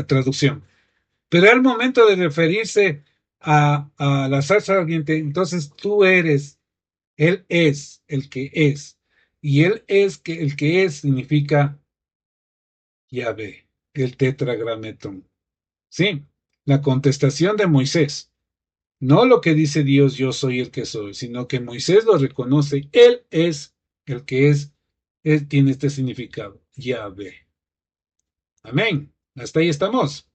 traducción. Pero al momento de referirse a la salsa ardiente, entonces tú eres, él es el que es, y él es que el que es significa Yahvé, el tetragrametón. Sí, la contestación de Moisés, no lo que dice Dios, yo soy el que soy, sino que Moisés lo reconoce, él es el que es, él tiene este significado, Yahvé. Amén. Hasta ahí estamos.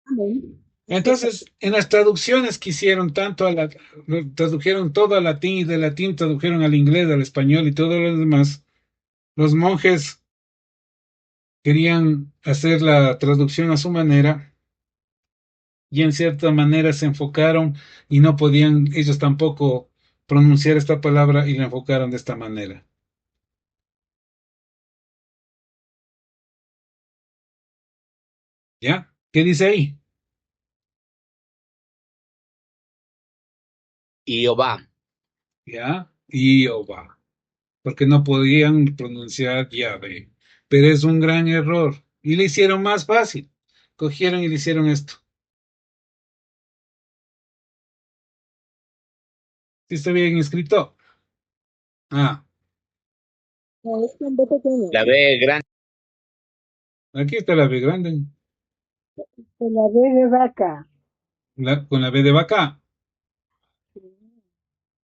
Amén. Entonces, en las traducciones que hicieron, tradujeron todo al latín y de latín tradujeron al inglés, al español y todo lo demás, los monjes querían hacer la traducción a su manera y en cierta manera se enfocaron y no podían ellos tampoco pronunciar esta palabra y la enfocaron de esta manera. ¿Ya? ¿Qué dice ahí? Jehová. ¿Ya? Jehová. Porque no podían pronunciar Yahvé. Pero es un gran error. Y le hicieron más fácil. Cogieron y le hicieron esto. ¿Sí está bien escrito? Ah, No, es con B pequeña. La B grande. aquí está la B grande. Con la B de vaca. Con la B de vaca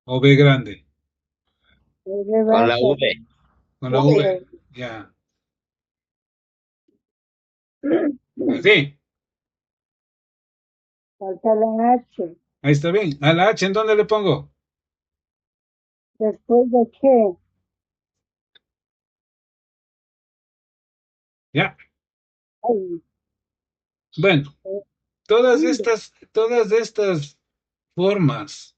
o B grande. B de Con la vaca. V. Con la V. V. Ya. Así. Falta la H. Ahí está bien. A la H, ¿en dónde le pongo? Después de qué. Ya. Ay, Bueno, todas estas formas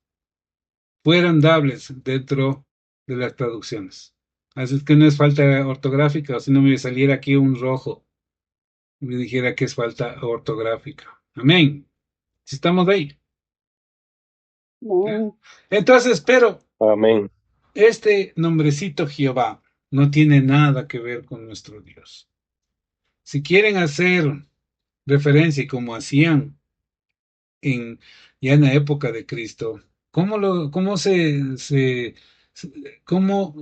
fueron dables dentro de las traducciones. Así es que no es falta ortográfica, o si no me saliera aquí un rojo y me dijera que es falta ortográfica. Amén. Si estamos ahí. no. Entonces, pero Amén. este nombrecito Jehová no tiene nada que ver con nuestro Dios. Si quieren hacer referencia y como hacían en, ya en la época de Cristo, cómo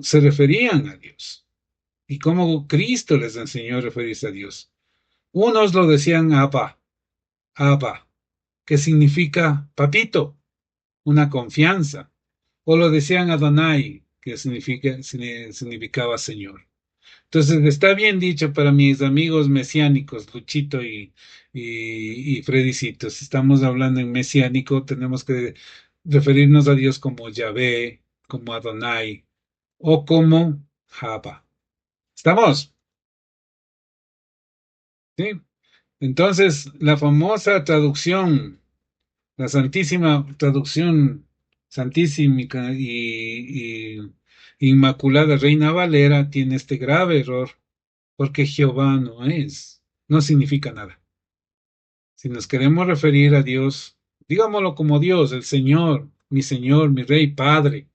se referían a Dios y cómo Cristo les enseñó a referirse a Dios. Unos lo decían Abba, Abba, que significa papito, una confianza, o lo decían Adonai, que significaba Señor. Entonces está bien dicho para mis amigos mesiánicos, Luchito y Fredicito. Si estamos hablando en mesiánico, tenemos que referirnos a Dios como Yahvé, como Adonai o como Java. ¿Estamos? ¿Sí? Entonces, la famosa traducción, la santísima traducción santísima y inmaculada Reina Valera tiene este grave error porque Jehová no significa nada. Si nos queremos referir a Dios, digámoslo como Dios, el Señor, mi Rey, Padre.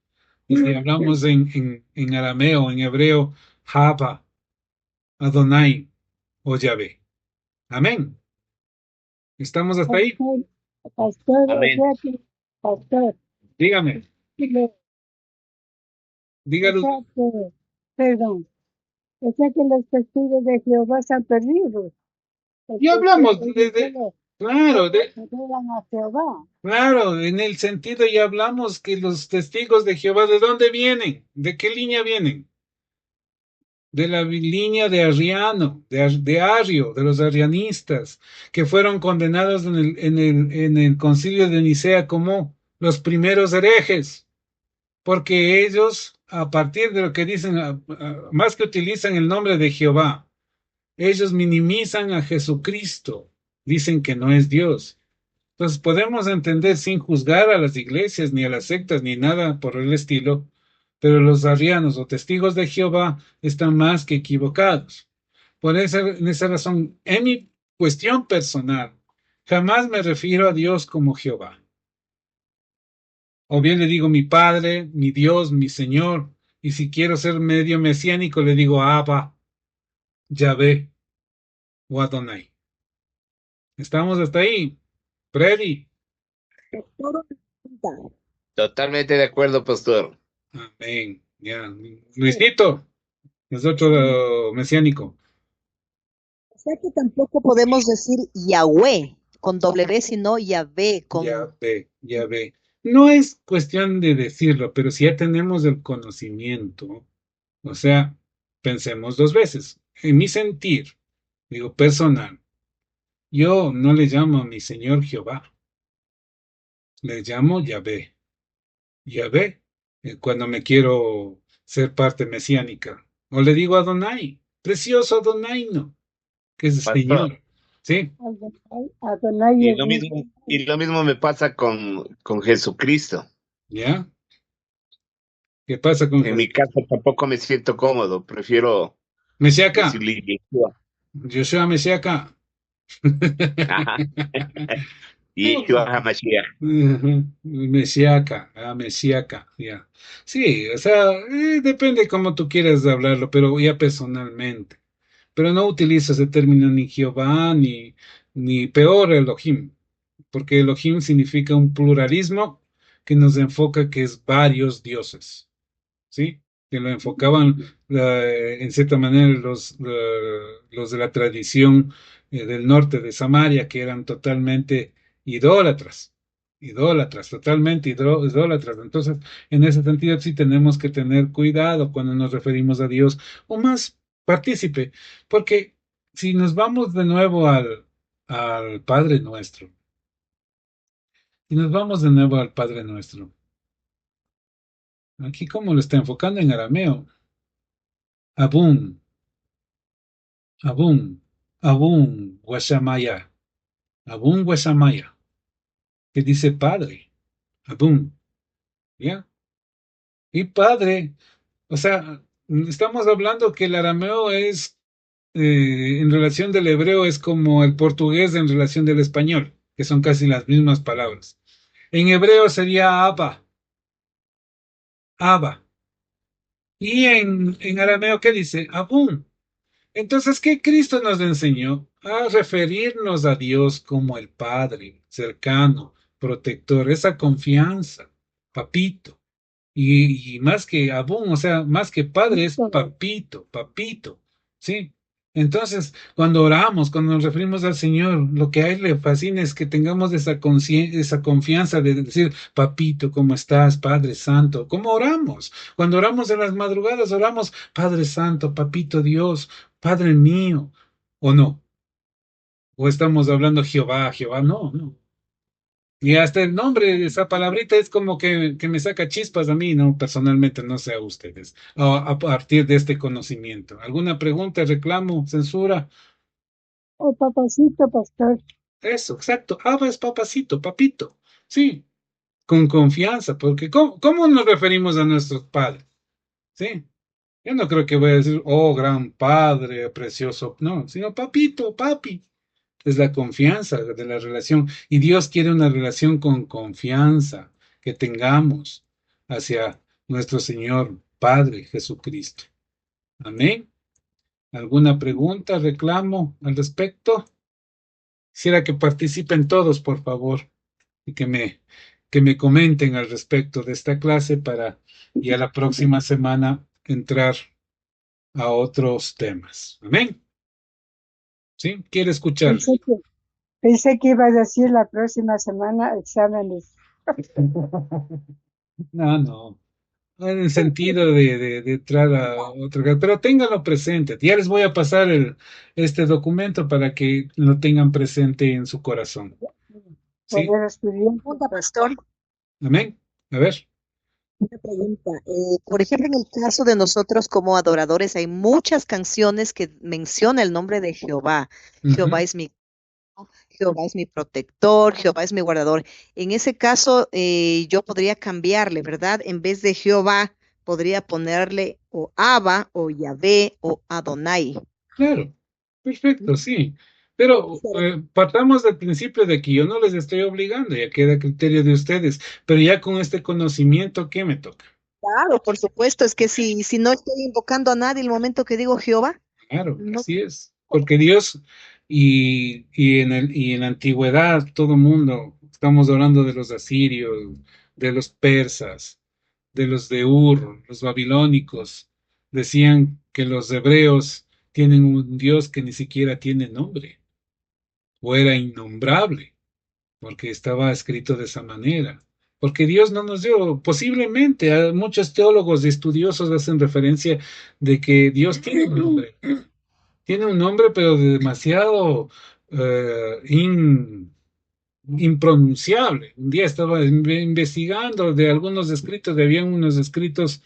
Y si hablamos en arameo, en hebreo, Java, Adonai o Yahvé. Amén. ¿Estamos hasta ahí? Pastor, o Amén. sea que, pastor, Dígame, dile, o dígalo. sea que, perdón, o sea que los testigos de Jehová están perdidos. Y Porque hablamos ellos claro, adoran a Jehová. claro, en el sentido ya hablamos que los testigos de Jehová, ¿de dónde vienen? ¿De qué línea vienen? De la línea de Arriano, de Arrio, de los arrianistas, que fueron condenados en el concilio de Nicea como los primeros herejes, porque ellos, a partir de lo que dicen, más que utilizan el nombre de Jehová, ellos minimizan a Jesucristo, dicen que no es Dios. Entonces podemos entender sin juzgar a las iglesias, ni a las sectas, ni nada por el estilo, pero los arrianos o testigos de Jehová están más que equivocados. En esa razón, en mi cuestión personal, jamás me refiero a Dios como Jehová. O bien le digo mi Padre, mi Dios, mi Señor, y si quiero ser medio mesiánico, le digo Abba, Yahvé o Adonai. ¿Estamos hasta ahí? Freddy. Pastor, una pregunta. Totalmente de acuerdo, pastor. Amén. Ya. Luisito, es otro mesiánico. O sea que tampoco podemos decir Yahweh con W, sino Yahvé con... Ya ve, ya ve. No es cuestión de decirlo, pero si ya tenemos el conocimiento, o sea, pensemos dos veces. En mi sentir, digo personal, yo no le llamo a mi Señor Jehová, le llamo Yahvé. Yahvé, cuando me quiero ser parte mesiánica. O le digo Adonai, precioso Adonai, ¿no? Que es el Pastor, Señor. Sí, Adonai Y es lo mismo, y lo mismo me pasa con Jesucristo. ¿ya? ¿Qué pasa con En mi Jesús? caso tampoco me siento cómodo, prefiero Mesiaca, decirle Yeshua. Joshua Mesiaca. Ajá. Yeshua HaMashiach. Ujú, Mesiaca, Mesiaca, ya. Sí, o sea, depende cómo tú quieras hablarlo, pero ya personalmente. Pero no utilizas el término ni Jehová, ni peor Elohim, porque Elohim significa un pluralismo que nos enfoca que es varios dioses. ¿Sí? Que lo enfocaban en cierta manera los de la tradición del norte de Samaria, que eran totalmente idólatras, idólatras, totalmente idólatras. Entonces, en ese sentido, sí tenemos que tener cuidado cuando nos referimos a Dios, o más partícipe, porque si nos vamos de nuevo al Padre Nuestro, si nos vamos de nuevo al Padre Nuestro, aquí como lo está enfocando en arameo, Abum, Abum, Abum, Guasamaya, Abum, Guasamaya, que dice padre, Abum, ¿ya? Y padre, o sea, estamos hablando que el arameo es, en relación del hebreo, es como el portugués en relación del español, que son casi las mismas palabras. En hebreo sería Abba, Abba. Y en arameo, ¿qué dice? Abum. Entonces, ¿qué Cristo nos enseñó? A referirnos a Dios como el Padre, cercano, protector, esa confianza, papito. Y más que abún, o sea, más que padre es papito, papito, ¿sí? Entonces, cuando oramos, cuando nos referimos al Señor, lo que a Él le fascina es que tengamos esa confianza de decir, papito, ¿cómo estás, Padre Santo? ¿Cómo oramos? Cuando oramos en las madrugadas, oramos, Padre Santo, papito Dios, Padre mío, ¿o no? ¿O estamos hablando Jehová, Jehová? No, no. Y hasta el nombre de esa palabrita es como que me saca chispas a mí, ¿no? Personalmente, no sé a ustedes, a partir de este conocimiento. ¿Alguna pregunta, reclamo, censura? oh papacito pastor. Eso, exacto. Abba es papacito, papito. Sí, con confianza, porque ¿cómo nos referimos a nuestros padres? Sí, yo no creo que voy a decir, oh, gran padre, precioso, no, sino papito, papi. Es la confianza de la relación. Y Dios quiere una relación con confianza que tengamos hacia nuestro Señor Padre Jesucristo. Amén. ¿Alguna pregunta, reclamo al respecto? Quisiera que participen todos, por favor, y que me comenten al respecto de esta clase para ya la próxima semana entrar a otros temas. Amén. ¿Sí? Quiere escuchar. Pensé que iba a decir la próxima semana exámenes. No, no. En el sentido de entrar a otro lugar, pero ténganlo presente. Ya les voy a pasar este documento para que lo tengan presente en su corazón. ¿Sí? Poder estudiar. Pregunta, pastor. Amén. A ver. Una pregunta. Por ejemplo, en el caso de nosotros como adoradores, hay muchas canciones que menciona el nombre de Jehová. Ujú. Jehová es mi, Jehová es mi protector, Jehová es mi guardador. En ese caso, yo podría cambiarle, ¿verdad? En vez de Jehová, podría ponerle o Abba, o Yahvé, o Adonai. Claro. Perfecto, sí. Pero partamos del principio de que yo no les estoy obligando, ya queda a criterio de ustedes. Pero ya con este conocimiento, ¿qué me toca? Claro, por supuesto, es que si no estoy invocando a nadie el momento que digo Jehová, Claro, no. así es. Porque Dios y en la antigüedad, todo mundo, estamos hablando de los asirios, de los persas, de los de Ur, los babilónicos, decían que los hebreos tienen un Dios que ni siquiera tiene nombre, o era innombrable, porque estaba escrito de esa manera. Porque Dios no nos dio, posiblemente, muchos teólogos y estudiosos hacen referencia de que Dios tiene un nombre, pero demasiado, eh, in- impronunciable. Un día estaba investigando de algunos escritos, habían unos escritos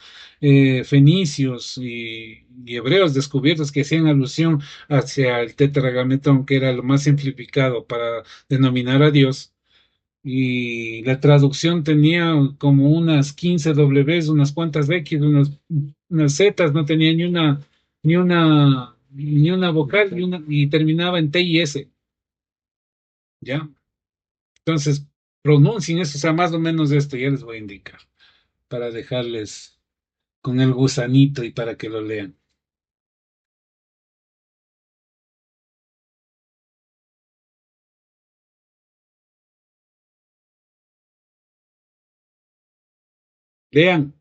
fenicios y hebreos descubiertos que hacían alusión hacia el tetragametón, que era lo más simplificado para denominar a Dios. Y la traducción tenía como unas 15 Ws, unas cuantas X, unas Z, no tenía ni una vocal y terminaba en T y S, ¿ya? Entonces, pronuncien eso, o sea, más o menos esto, ya les voy a indicar, para dejarles con el gusanito y para que lo lean. Lean.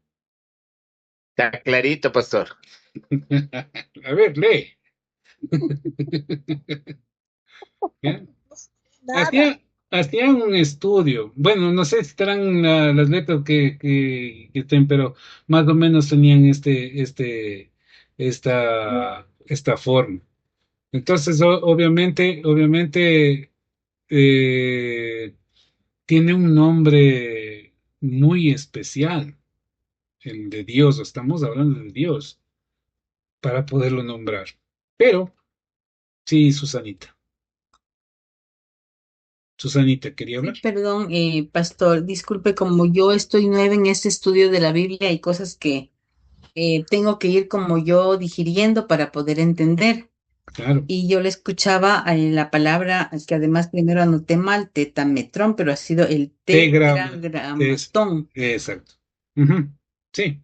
Está clarito, pastor. A ver, lee. ¿Ya? Nada. Hacían un estudio. Bueno, no sé si estarán las letras que estén, pero más o menos tenían esta forma. Entonces, obviamente, eh, tiene un nombre muy especial, el de Dios. Estamos hablando de Dios para poderlo nombrar. Pero, sí, Susanita, ¿quería Sí, hablar? perdón, pastor, disculpe, como yo estoy nueva en este estudio de la Biblia, hay cosas que tengo que ir como yo digiriendo para poder entender. Claro. Y yo le escuchaba la palabra, que además primero anoté mal, tetametrón, pero ha sido el Tegrama, es, tetragramatón. exacto. Ujú. Sí.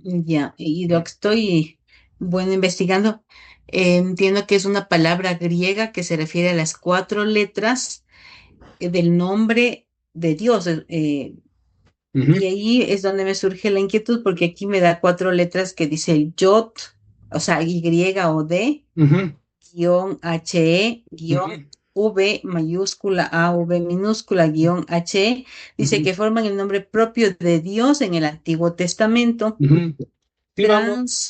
Ya, y lo que estoy, bueno, investigando, entiendo que es una palabra griega que se refiere a las 4 letras del nombre de Dios. Ujú, Y ahí es donde me surge la inquietud, porque aquí me da 4 letras que dice el Yod, o sea, Y o D, ujú, guión HE, ujú, guión V mayúscula A, V minúscula, guión HE, dice ujú, que forman el nombre propio de Dios en el Antiguo Testamento, ujú. Sí vamos,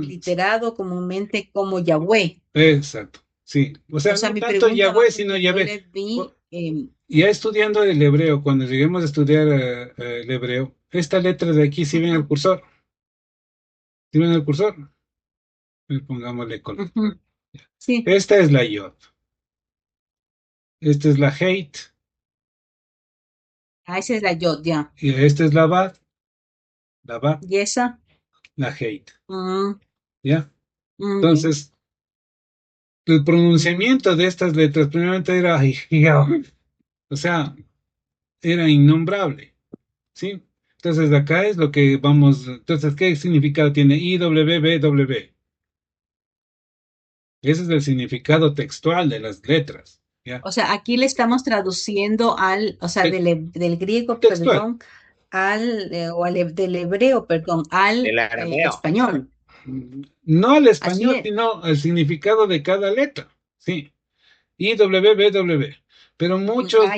transliterado comúnmente como Yahweh. exacto, sí. O O sea, sea, no mi tanto pregunta va Yahweh, sino porque yo Yahvé. le vi, O- Ya estudiando el hebreo, cuando lleguemos a estudiar el hebreo, esta letra de aquí, si ven el ujú, cursor, si ven el cursor, pongámosle color. ujú, sí, Esta es la Yod, esta es la Hate, esa es la Yod, ya. y esta es la Bab, ¿Y esa? la Hate, Mm, ¿ya? ya. Entonces, el pronunciamiento de estas letras, primeramente era, o sea, era innombrable, ¿sí? Entonces, acá es lo que vamos, entonces, ¿qué significado tiene IWBW? Ese es el significado textual de las letras, ¿ya? O sea, aquí le estamos traduciendo o sea, Te- del griego, Textual, perdón, del hebreo, perdón, al El arameo. español. no al Así español, es. sino al significado de cada letra, ¿sí? IWBW. Pero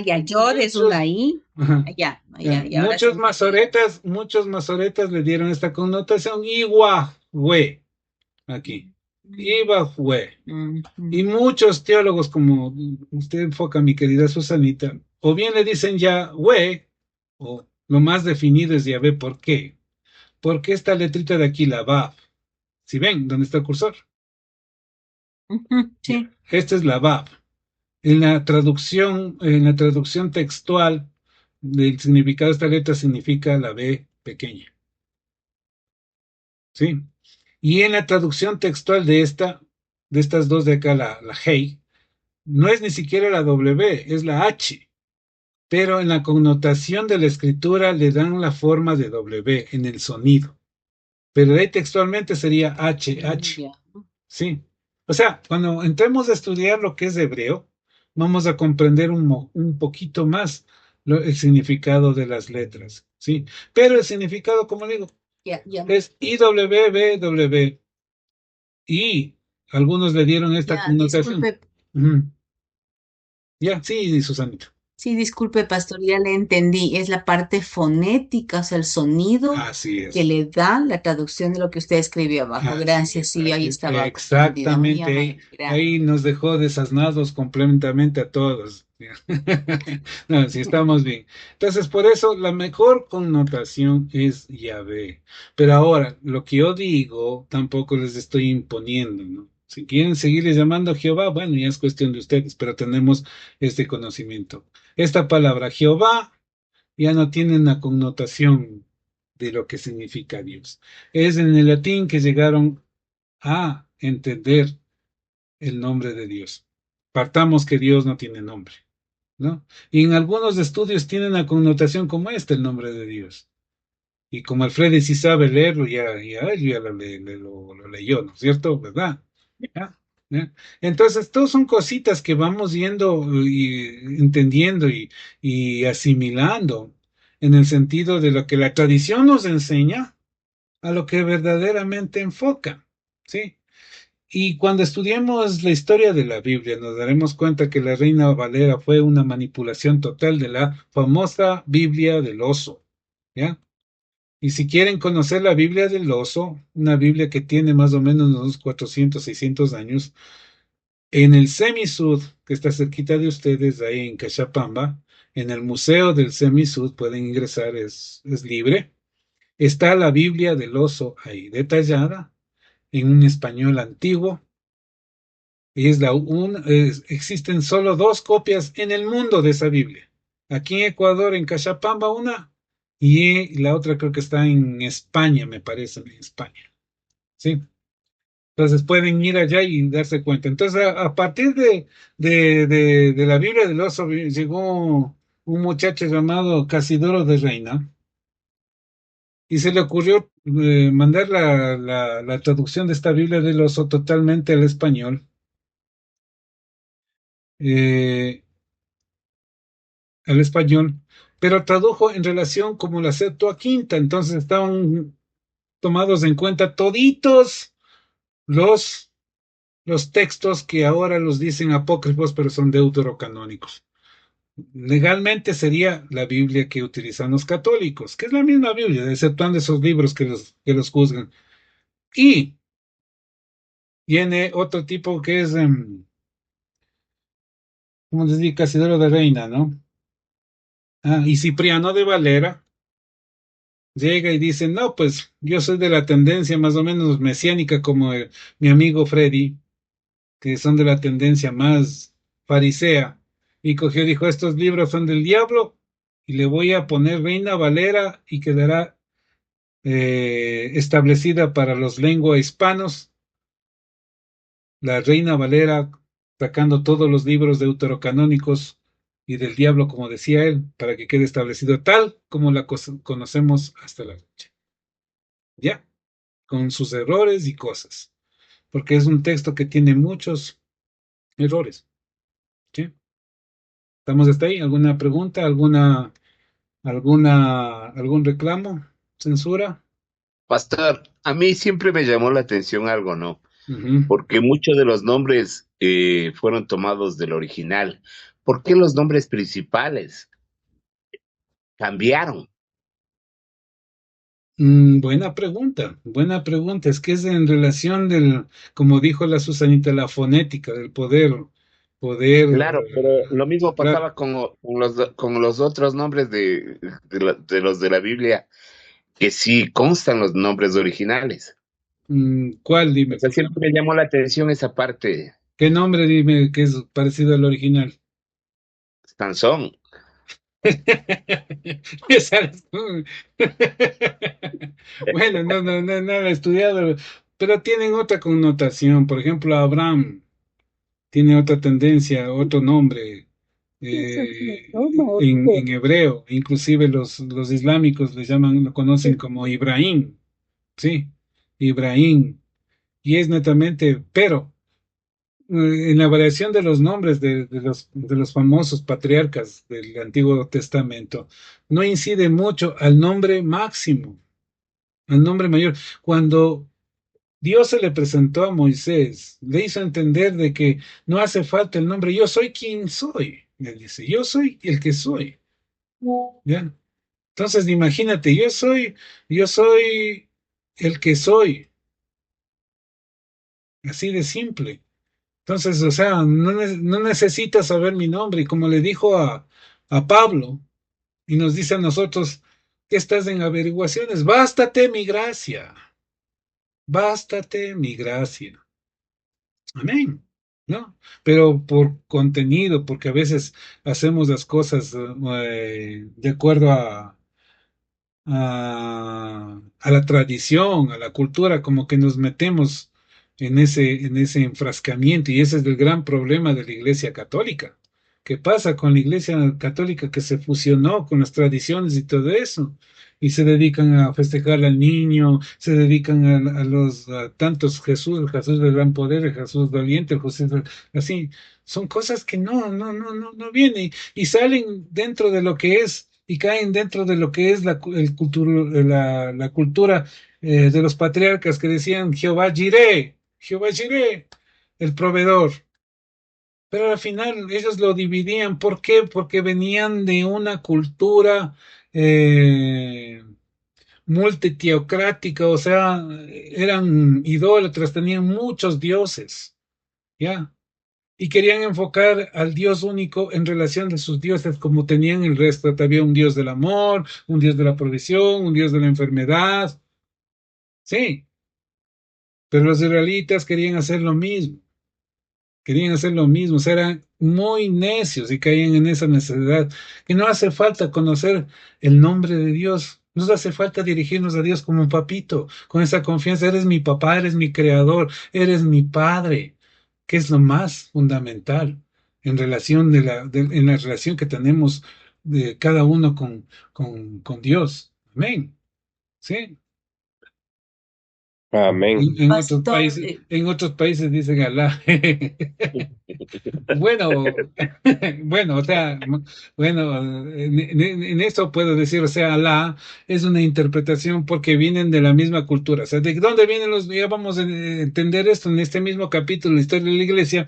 Ya, Yod es una I. ajá, Ya, y ahora sí entendí. muchos masoretas le dieron esta connotación, Iwahue, aquí, Iwahue. Mm, Y mm. muchos teólogos, como usted enfoca, mi querida Susanita, o bien le dicen Yahweh, o lo más definido es Yahvé. ¿Por qué? Porque esta letrita de aquí, la Vav, si ven, ¿dónde está el cursor? Ujú, Ya, sí. esta es la Vav. En la traducción textual del significado de esta letra significa la B pequeña, ¿sí? Y en la traducción textual de estas dos de acá, la Hey, no es ni siquiera la W, es la H. Pero en la connotación de la escritura le dan la forma de W en el sonido. Pero de ahí textualmente sería HH, Ya. ¿sí? O sea, cuando entremos a estudiar lo que es hebreo, vamos a comprender un poquito más el significado de las letras, ¿sí? Pero el significado, como digo, Ya, ya, es IWBW y algunos le dieron esta ya, connotación. disculpe, Ujú. Ya, sí, Susanita. Sí, disculpe, pastor, ya le entendí. Es la parte fonética, o sea, el sonido Así que es. le da la traducción de lo que usted escribió abajo. Así Gracias, es, sí, ahí estaba confundido. Muy exactamente, ahí, amable, gracias. ahí nos dejó desasnados completamente a todos. No, sí, estamos bien. Entonces, por eso la mejor connotación es Yahvé. Pero ahora, lo que yo digo, tampoco les estoy imponiendo, ¿no? Si quieren seguirle llamando Jehová, bueno, ya es cuestión de ustedes, pero tenemos este conocimiento. Esta palabra Jehová ya no tiene una connotación de lo que significa Dios. Es en el latín que llegaron a entender el nombre de Dios. Partamos que Dios no tiene nombre, ¿no? Y en algunos estudios tiene una connotación como esta, el nombre de Dios. Y como Alfredo sí sabe leerlo, ya lo leyó, ¿no es cierto? ¿Verdad? ¿Ya? ¿Ya? Entonces, todas son cositas que vamos yendo y entendiendo y asimilando en el sentido de lo que la tradición nos enseña a lo que verdaderamente enfoca, ¿sí? Y cuando estudiemos la historia de la Biblia, nos daremos cuenta que la Reina Valera fue una manipulación total de la famosa Biblia del oso, ¿ya? Y si quieren conocer la Biblia del oso, una Biblia que tiene más o menos unos 400, 600 años, en el Semisud, que está cerquita de ustedes, ahí en Cachapamba, en el Museo del Semisud, pueden ingresar, es libre. Está la Biblia del oso ahí, detallada, en un español antiguo. Y existen solo dos copias en el mundo de esa Biblia. Aquí en Ecuador, en Cachapamba, una, y la otra creo que está en España, me parece, en España. ¿Sí? Entonces pueden ir allá y darse cuenta. Entonces, a partir de la Biblia del oso, llegó un muchacho llamado Casidoro de Reina y se le ocurrió mandar la traducción de esta Biblia del oso totalmente al español. eh, al español, pero tradujo en relación como la Septuaginta, entonces estaban tomados en cuenta toditos los, los textos que ahora los dicen apócrifos, pero son deuterocanónicos. Legalmente sería la Biblia que utilizan los católicos, que es la misma Biblia, exceptuando esos libros que los juzgan. Y viene otro tipo que es, ¿cómo les digo? Casidoro de Reina, ¿no? Y Cipriano de Valera llega y dice, no, pues yo soy de la tendencia más o menos mesiánica como mi amigo Freddy, que son de la tendencia más farisea, y cogió, dijo, estos libros son del diablo, y le voy a poner Reina Valera y quedará establecida para los lengua hispanos, la Reina Valera sacando todos los libros deuterocanónicos y del diablo, como decía él, para que quede establecido tal como la conocemos hasta la fecha. ¿Ya? Con sus errores y cosas, porque es un texto que tiene muchos errores. ¿Sí? ¿Estamos hasta ahí? ¿Alguna pregunta? ¿Algún reclamo? ¿Censura? Pastor, a mí siempre me llamó la atención algo, ¿no? Ujú. Porque muchos de los nombres fueron tomados del original. ¿Por qué los nombres principales cambiaron? Buena pregunta, buena pregunta. Es que es en relación como dijo la Susanita, la fonética, del poder Claro, pero lo mismo hablar. pasaba con los otros nombres de los de la Biblia, que sí constan los nombres originales. ¿Cuál? O Dime, sea, por siempre favor. me llamó la atención esa parte. ¿Qué nombre dime que es parecido al original? Sansón, ¿Sabes? Bueno, no lo he estudiado, pero tienen otra connotación. Por ejemplo, Abraham tiene otra tendencia, otro nombre Eso es una eh, broma, en hebreo. Inclusive los islámicos lo conocen como Ibrahim, ¿sí? Ibrahim. Y es netamente, pero en la variación de los nombres de los famosos patriarcas del Antiguo Testamento, no incide mucho al nombre máximo, al nombre mayor. Cuando Dios se le presentó a Moisés, le hizo entender de que no hace falta el nombre, yo soy quien soy. Él dice, yo soy el que soy. ¿Ya? Entonces, imagínate, yo soy el que soy, así de simple. Entonces, o sea, no necesitas saber mi nombre. Y como le dijo a Pablo, y nos dice a nosotros que estás en averiguaciones, bástate mi gracia. Amén. ¿No? Pero por contenido, porque a veces hacemos las cosas de acuerdo a la tradición, a la cultura, como que nos metemos en ese enfrascamiento, y ese es el gran problema de la Iglesia Católica. ¿Qué pasa con la Iglesia Católica que se fusionó con las tradiciones y todo eso? Y se dedican a festejar al niño, se dedican a los a tantos Jesús, el Jesús del gran poder, el Jesús doliente, el Jesús así. Son cosas que no vienen y salen dentro de lo que es y caen dentro de lo que es la cultura de los patriarcas que decían Jehová Jireh, el proveedor. Pero al final ellos lo dividían. ¿Por qué? Porque venían de una cultura eh, multiteocrática, o sea, eran idólatras, tenían muchos dioses, ¿ya? Y querían enfocar al Dios único en relación de sus dioses como tenían el resto. Había un Dios del amor, un Dios de la provisión, un Dios de la enfermedad. Sí, pero los israelitas querían hacer lo mismo, o sea, eran muy necios y caían en esa necesidad, que no hace falta conocer el nombre de Dios. Nos hace falta dirigirnos a Dios como un papito, con esa confianza, eres mi papá, eres mi creador, eres mi padre, que es lo más fundamental en relación en la relación que tenemos de cada uno con Dios. Amén. Sí. Amén. Pastor, En otros países dicen Alá. Bueno, bueno, o sea, bueno, en esto puedo decir, o sea, Alá es una interpretación porque vienen de la misma cultura. O sea, ¿de dónde vienen los? Ya vamos a entender esto en este mismo capítulo, la historia de la iglesia,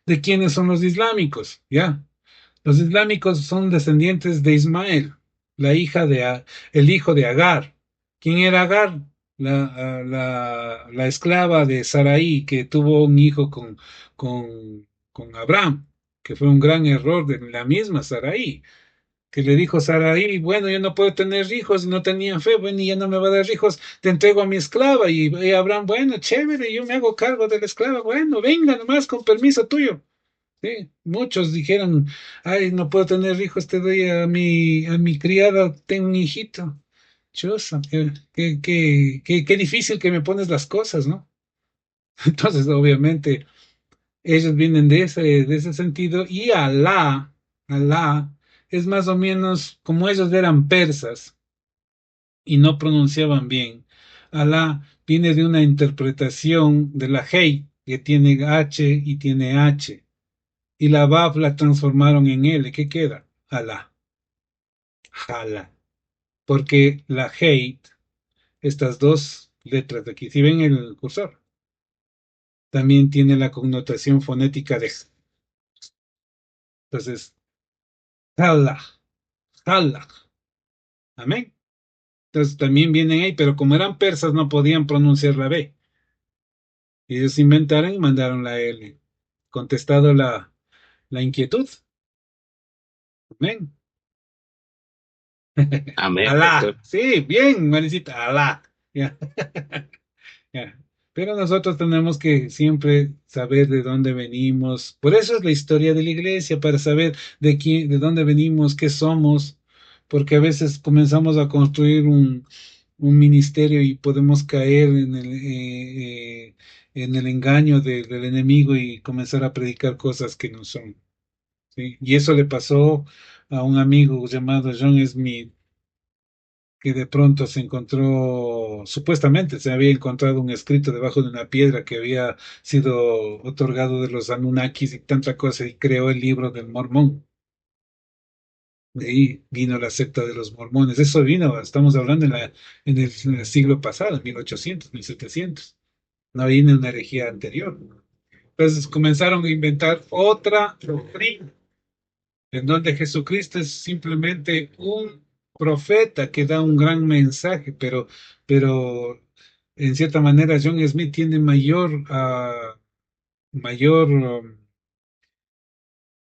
de quiénes son los islámicos, ¿ya? Los islámicos son descendientes de Ismael, el hijo de Agar. ¿Quién era Agar? La esclava de Sarai que tuvo un hijo con Abraham, que fue un gran error de la misma Sarai, que le dijo Sarai, bueno, yo no puedo tener hijos, no tenía fe, bueno, y ya no me va a dar hijos, te entrego a mi esclava. Y Abraham, bueno, chévere, yo me hago cargo de la esclava, bueno, venga nomás con permiso tuyo. Sí, muchos dijeron, ay, no puedo tener hijos, te doy a mi criada, tengo un hijito. Chusa, qué difícil que me pones las cosas, ¿no? Entonces, obviamente, ellos vienen de ese sentido, y Alá, es más o menos como ellos eran persas y no pronunciaban bien. Alá viene de una interpretación de la Hey, que tiene H y tiene H. Y la Bab la transformaron en L. ¿Qué queda? Alá. Jala. Porque la hate, estas dos letras de aquí, si ven el cursor, también tiene la connotación fonética de. Entonces, jala, jala. Amén. Entonces también vienen ahí, pero como eran persas no podían pronunciar la B. Y ellos inventaron y mandaron la L. Contestado la inquietud. Amén. Amén, Alá. pastor. Sí, bien, Marisita. Alá. Ya. Ya. Pero nosotros tenemos que siempre saber de dónde venimos. Por eso es la historia de la iglesia, para saber de quién, de dónde venimos, qué somos, porque a veces comenzamos a construir un ministerio y podemos caer en el engaño del enemigo y comenzar a predicar cosas que no son. ¿Sí? Y eso le pasó a un amigo llamado John Smith, que de pronto se encontró, supuestamente se había encontrado un escrito debajo de una piedra que había sido otorgado de los Anunnakis y tanta cosa, y creó el libro del Mormón. De ahí vino la secta de los mormones. Eso vino, estamos hablando en el siglo pasado, 1800, 1700. No vino una herejía anterior. Entonces comenzaron a inventar otra doctrina. en donde Jesucristo es simplemente un profeta que da un gran mensaje, pero en cierta manera John Smith tiene mayor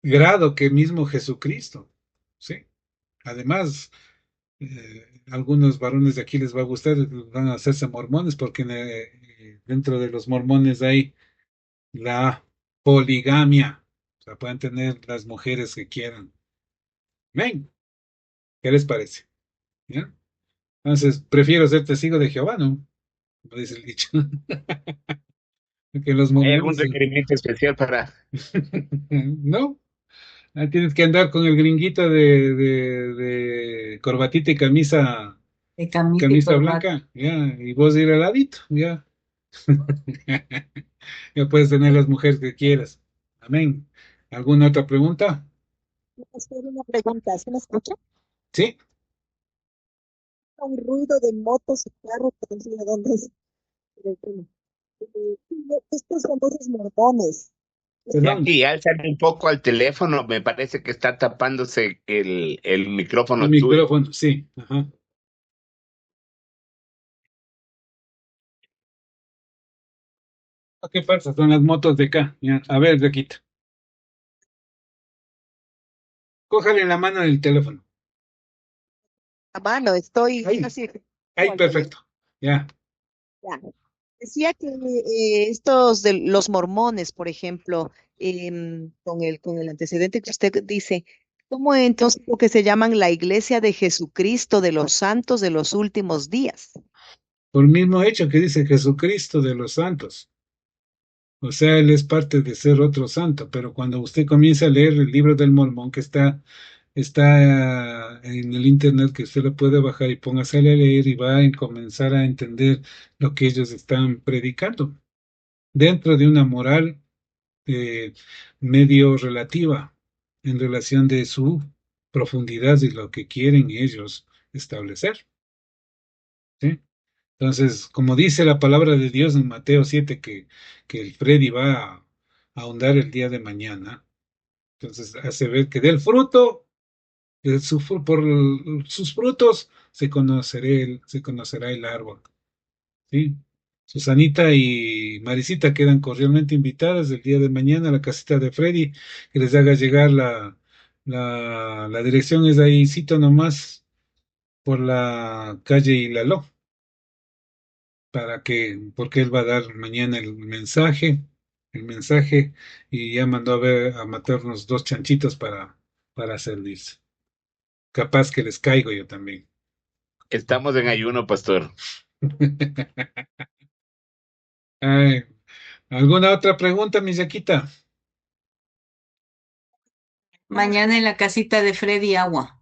grado que mismo Jesucristo, ¿sí? Además, algunos varones de aquí les va a gustar, van a hacerse mormones porque dentro de los mormones hay la poligamia, o sea, pueden tener las mujeres que quieran. Ven, ¿qué les parece? ¿Ya? Entonces, prefiero ser testigo de Jehová, ¿no? Como dice el dicho. Que los ¿Hay algún mormones, requerimiento especial para? no, ahí tienes que andar con el gringuito de corbatita y De camisa y camisa corbata. blanca, ya, y vos ir al ladito, ya. Ya puedes tener las mujeres que quieras. Amén. ¿Alguna otra pregunta? Quiero hacer una pregunta, ¿se me escucha? Sí, Un ruido de motos y carros, pero no sé de dónde es. Pero bueno, estos son voces mormones. perdón, Jackie, álzale un poco al teléfono, me parece que está tapándose el el micrófono tuyo. micrófono, sí. Ajá. ¿Qué pasa? Son las motos de acá. Ya. A ver, Requita, cójale en la mano el teléfono. A mano, estoy Ahí, así ahí, al teléfono. perfecto. Ya. Ya. Decía que estos de los mormones, por ejemplo, con el antecedente que usted dice, ¿cómo entonces lo que se llaman la Iglesia de Jesucristo de los Santos de los Últimos Días? Por el mismo hecho que dice Jesucristo de los santos. O sea, él es parte de ser otro santo, pero cuando usted comienza a leer el libro del Mormón, que está en el internet, que usted lo puede bajar y póngase a leer y va a comenzar a entender lo que ellos están predicando, dentro de una moral eh, medio relativa en relación de su profundidad y lo que quieren ellos establecer, ¿sí? Entonces, como dice la palabra de Dios en Mateo 7, que el Freddy va a ahondar el día de mañana, entonces hace ver que del fruto, por sus frutos se conocerá el árbol, ¿sí? Susanita y Marisita quedan cordialmente invitadas el día de mañana a la casita de Freddy, que les haga llegar la dirección es ahí, cito nomás, por la calle Hilaló, porque él va a dar mañana el mensaje, y ya mandó a matarnos dos chanchitos para servirse. Capaz que les caigo yo también. Estamos en ayuno, pastor. Ay, ¿alguna otra pregunta, mi Yaquita? Mañana en la casita de Freddy agua,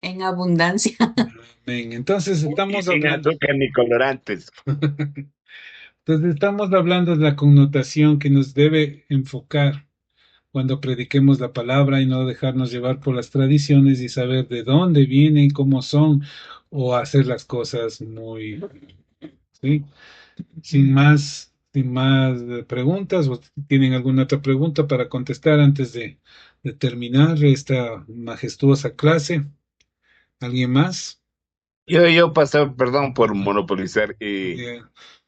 en abundancia. Amén. Entonces Y estamos sin hablando, azúcar ni colorantes. entonces estamos hablando de la connotación que nos debe enfocar cuando prediquemos la palabra y no dejarnos llevar por las tradiciones y saber de dónde vienen, cómo son, o hacer las cosas muy, ¿sí? Sin más preguntas, ¿o tienen alguna otra pregunta para contestar antes de terminar esta majestuosa clase? ¿Alguien más? Yo, pastor, perdón por monopolizar. Eh,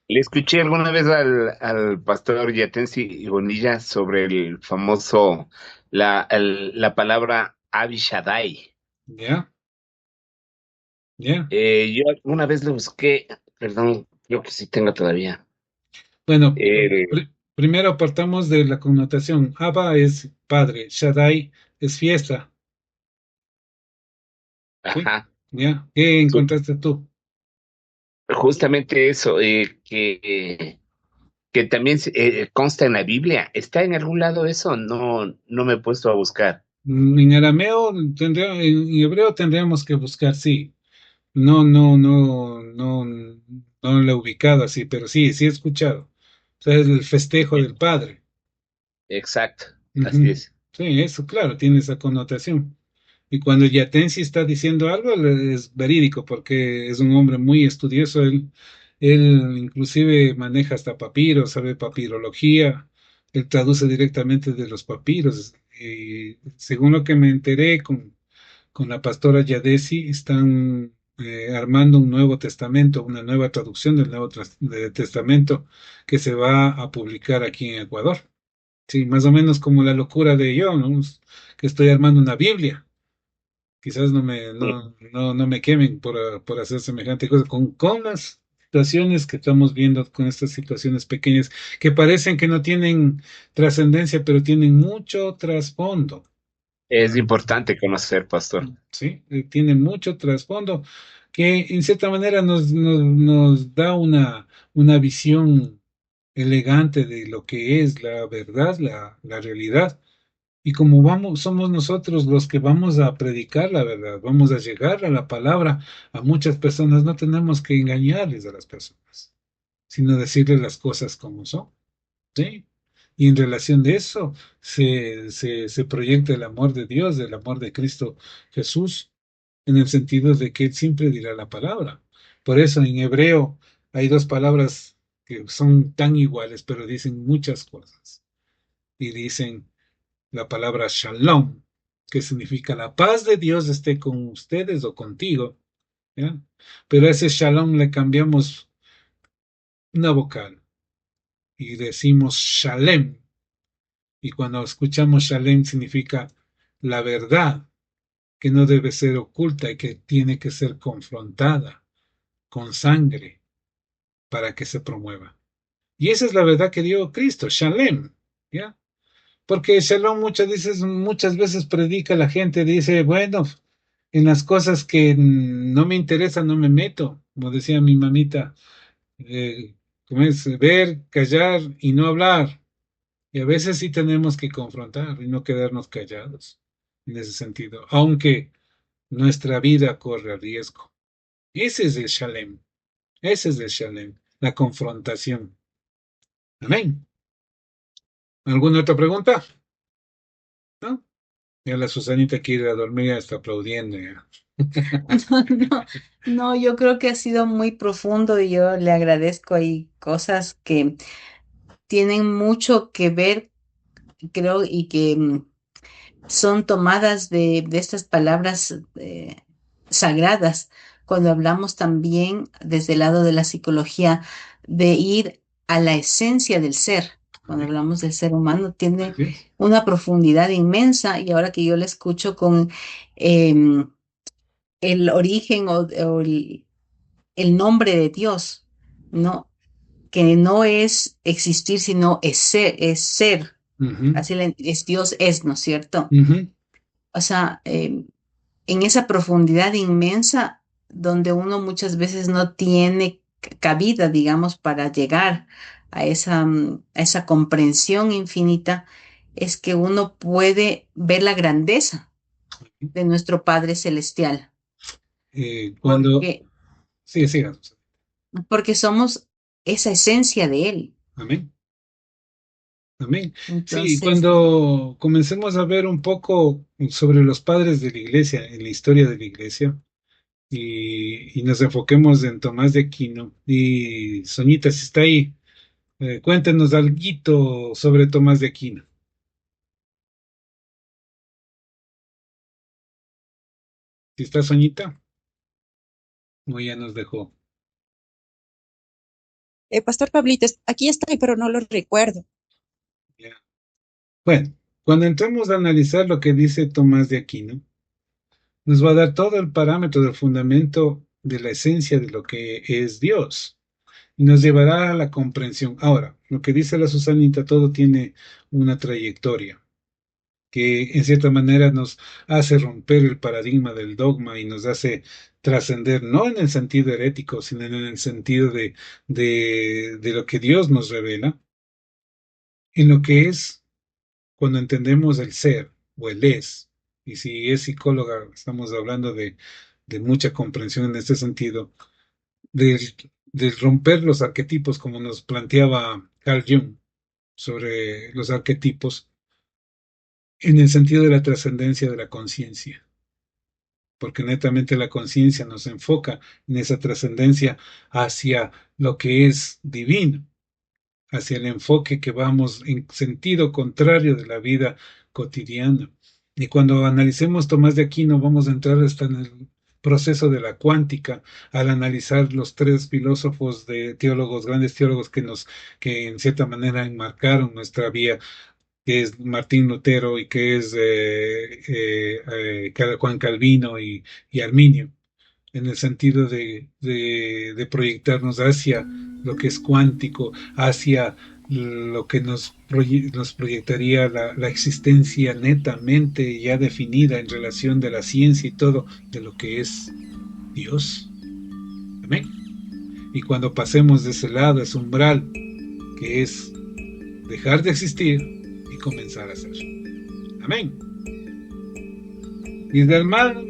Le escuché alguna vez al pastor Yatensi Bonilla sobre el famoso, la palabra Abishadai. ¿Ya? ¿Ya? Yo una vez lo busqué, perdón, yo que sí tengo todavía. Bueno, El- primero partamos de la connotación. Abba es padre, Shaddai es fiesta, ¿sí? ajá, ¿Ya? ¿Qué sí, encontraste tú? justamente eso, que también consta en la Biblia. ¿Está en algún lado eso? No, no me he puesto a buscar. En arameo, en hebreo tendríamos que buscar, sí. No, no, no, no, no lo he ubicado así, pero sí, sí he escuchado. O sea, es el festejo del padre. Exacto, así Ujú. es. Sí, eso, claro, tiene esa connotación. Y cuando Yatensi está diciendo algo, es verídico, porque es un hombre muy estudioso. Él inclusive maneja hasta papiro, sabe papirología, él traduce directamente de los papiros. Y según lo que me enteré con la pastora Yadesi, están armando un Nuevo Testamento, una nueva traducción del Testamento que se va a publicar aquí en Ecuador. Sí, más o menos como la locura de yo, ¿no? Que estoy armando una Biblia. Quizás no me quemen por hacer semejante cosa con las situaciones que estamos viendo, con estas situaciones pequeñas que parecen que no tienen trascendencia, pero tienen mucho trasfondo. Es importante conocer, pastor. ¿Sí? Tiene mucho trasfondo que en cierta manera nos da una visión elegante de lo que es la verdad, la realidad. Y como somos nosotros los que vamos a predicar la verdad, vamos a llegar a la palabra a muchas personas, no tenemos que engañarles a las personas, sino decirles las cosas como son. ¿Sí? Y en relación de eso se proyecta el amor de Dios, el amor de Cristo Jesús, en el sentido de que Él siempre dirá la palabra. Por eso en hebreo hay dos palabras que son tan iguales, pero dicen muchas cosas. Y dicen la palabra shalom, que significa la paz de Dios esté con ustedes o contigo, ¿ya? Pero a ese shalom le cambiamos una vocal y decimos shalem. Y cuando escuchamos shalem significa la verdad, que no debe ser oculta y que tiene que ser confrontada con sangre para que se promueva. Y esa es la verdad que dio Cristo, shalem, ¿ya? Porque shalom muchas veces predica la gente, dice, bueno, en las cosas que no me interesan no me meto, como decía mi mamita, como es ver, callar y no hablar. Y a veces sí tenemos que confrontar y no quedarnos callados en ese sentido, aunque nuestra vida corre riesgo. Ese es el shalem, ese es el shalem, la confrontación. Amén. ¿Alguna otra pregunta? ¿No? Ya la Susanita quiere ir a dormir, ya está aplaudiendo ya. No, no, no, yo creo que ha sido muy profundo y yo le agradezco. Hay cosas que tienen mucho que ver, creo, y que son tomadas de estas palabras sagradas, cuando hablamos también desde el lado de la psicología de ir a la esencia del ser. Cuando Amén. hablamos del ser humano, tiene Así es. una profundidad inmensa, y ahora que yo le escucho con em, el origen o el nombre de Dios, ¿no? Que no es existir, sino es ser, es ser. Ujú, Así es Dios es, ¿no es cierto? ujú. O sea, en esa profundidad inmensa donde uno muchas veces no tiene cabida, digamos, para llegar a esa comprensión infinita, es que uno puede ver la grandeza de nuestro Padre Celestial, Cuando, porque, sí, sigamos. porque somos esa esencia de Él. Amén. Amén. Sí, Entonces, cuando comencemos a ver un poco sobre los padres de la iglesia, en la historia de la iglesia, y nos enfoquemos en Tomás de Aquino, y Soñita, si está ahí, cuéntenos algo sobre Tomás de Aquino. Si está Soñita, o ya nos dejó. Pastor Pablito, aquí estoy, pero no lo recuerdo. Ya. Bueno, cuando entremos a analizar lo que dice Tomás de Aquino, nos va a dar todo el parámetro del fundamento de la esencia de lo que es Dios y nos llevará a la comprensión. Ahora, lo que dice la Susanita, todo tiene una trayectoria que en cierta manera nos hace romper el paradigma del dogma y nos hace trascender, no en el sentido herético, sino en el sentido de lo que Dios nos revela, en lo que es cuando entendemos el ser o el es. Y si es psicóloga, estamos hablando de mucha comprensión en este sentido, del, del romper los arquetipos, como nos planteaba Carl Jung sobre los arquetipos, en el sentido de la trascendencia de la conciencia, porque netamente la conciencia nos enfoca en esa trascendencia hacia lo que es divino, hacia el enfoque que vamos en sentido contrario de la vida cotidiana. Y cuando analicemos Tomás de Aquino, vamos a entrar hasta en el proceso de la cuántica, al analizar los tres filósofos de teólogos, grandes teólogos que en cierta manera enmarcaron nuestra vía, que es Martín Lutero y que es Juan Calvino y Arminio, en el sentido de proyectarnos hacia lo que es cuántico, hacia lo que nos proyectaría la existencia netamente ya definida en relación de la ciencia y todo, de lo que es Dios. Amén. Y cuando pasemos de ese lado, ese umbral, que es dejar de existir y comenzar a ser. Amén.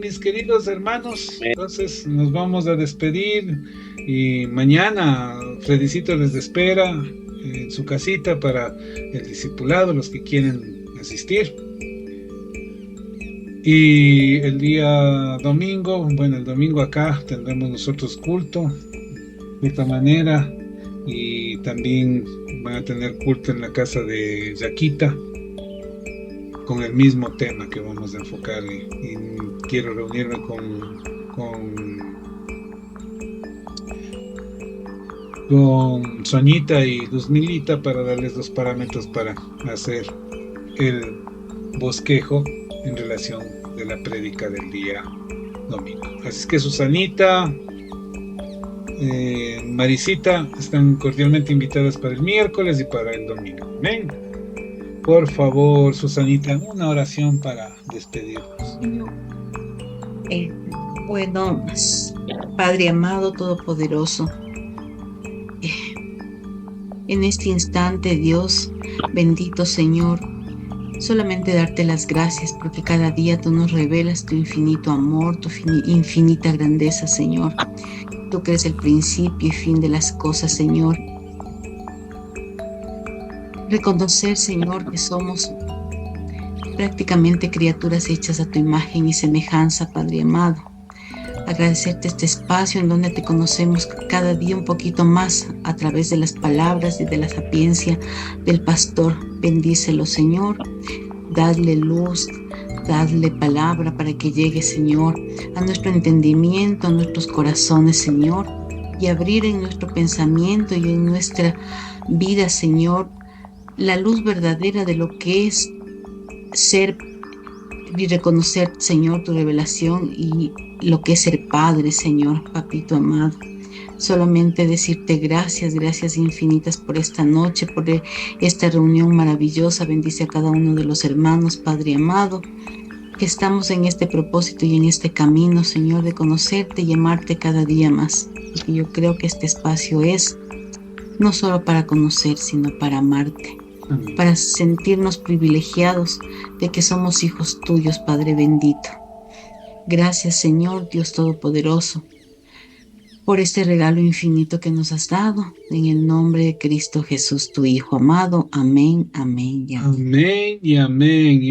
Mis queridos hermanos, entonces nos vamos a despedir y mañana Fredicito les espera en su casita para el discipulado, los que quieren asistir. Y el día domingo, el domingo acá tendremos nosotros culto de esta manera, y también van a tener culto en la casa de Yaquita con el mismo tema que vamos a enfocar, y quiero reunirme con Soñita y Luzmilita para darles los parámetros para hacer el bosquejo en relación de la prédica del día domingo. Así es que Susanita, Marisita están cordialmente invitadas para el miércoles y para el domingo. Amén. Por favor, Susanita, una oración para despedirnos. Bueno, Padre amado, todopoderoso, en este instante, Dios, bendito Señor, solamente darte las gracias porque cada día tú nos revelas tu infinito amor, tu infinita grandeza, Señor. Tú que eres el principio y fin de las cosas, Señor. Reconocer, Señor, que somos prácticamente criaturas hechas a tu imagen y semejanza, Padre amado. Agradecerte este espacio en donde te conocemos cada día un poquito más a través de las palabras y de la sapiencia del pastor. Bendícelo, Señor. Dadle luz, dadle palabra para que llegue, Señor, a nuestro entendimiento, a nuestros corazones, Señor, y abrir en nuestro pensamiento y en nuestra vida, Señor, la luz verdadera de lo que es ser y reconocer, Señor, tu revelación y lo que es ser Padre, Señor, Papito amado. Solamente decirte gracias, gracias infinitas por esta noche, por esta reunión maravillosa. Bendice a cada uno de los hermanos, Padre amado, que estamos en este propósito y en este camino, Señor, de conocerte y amarte cada día más. Y yo creo que este espacio es no solo para conocer, sino para amarte. Amén. Para sentirnos privilegiados de que somos hijos tuyos, Padre bendito. Gracias, Señor, Dios Todopoderoso, por este regalo infinito que nos has dado, en el nombre de Cristo Jesús, tu Hijo amado. Amén, amén y amén. Amén y amén.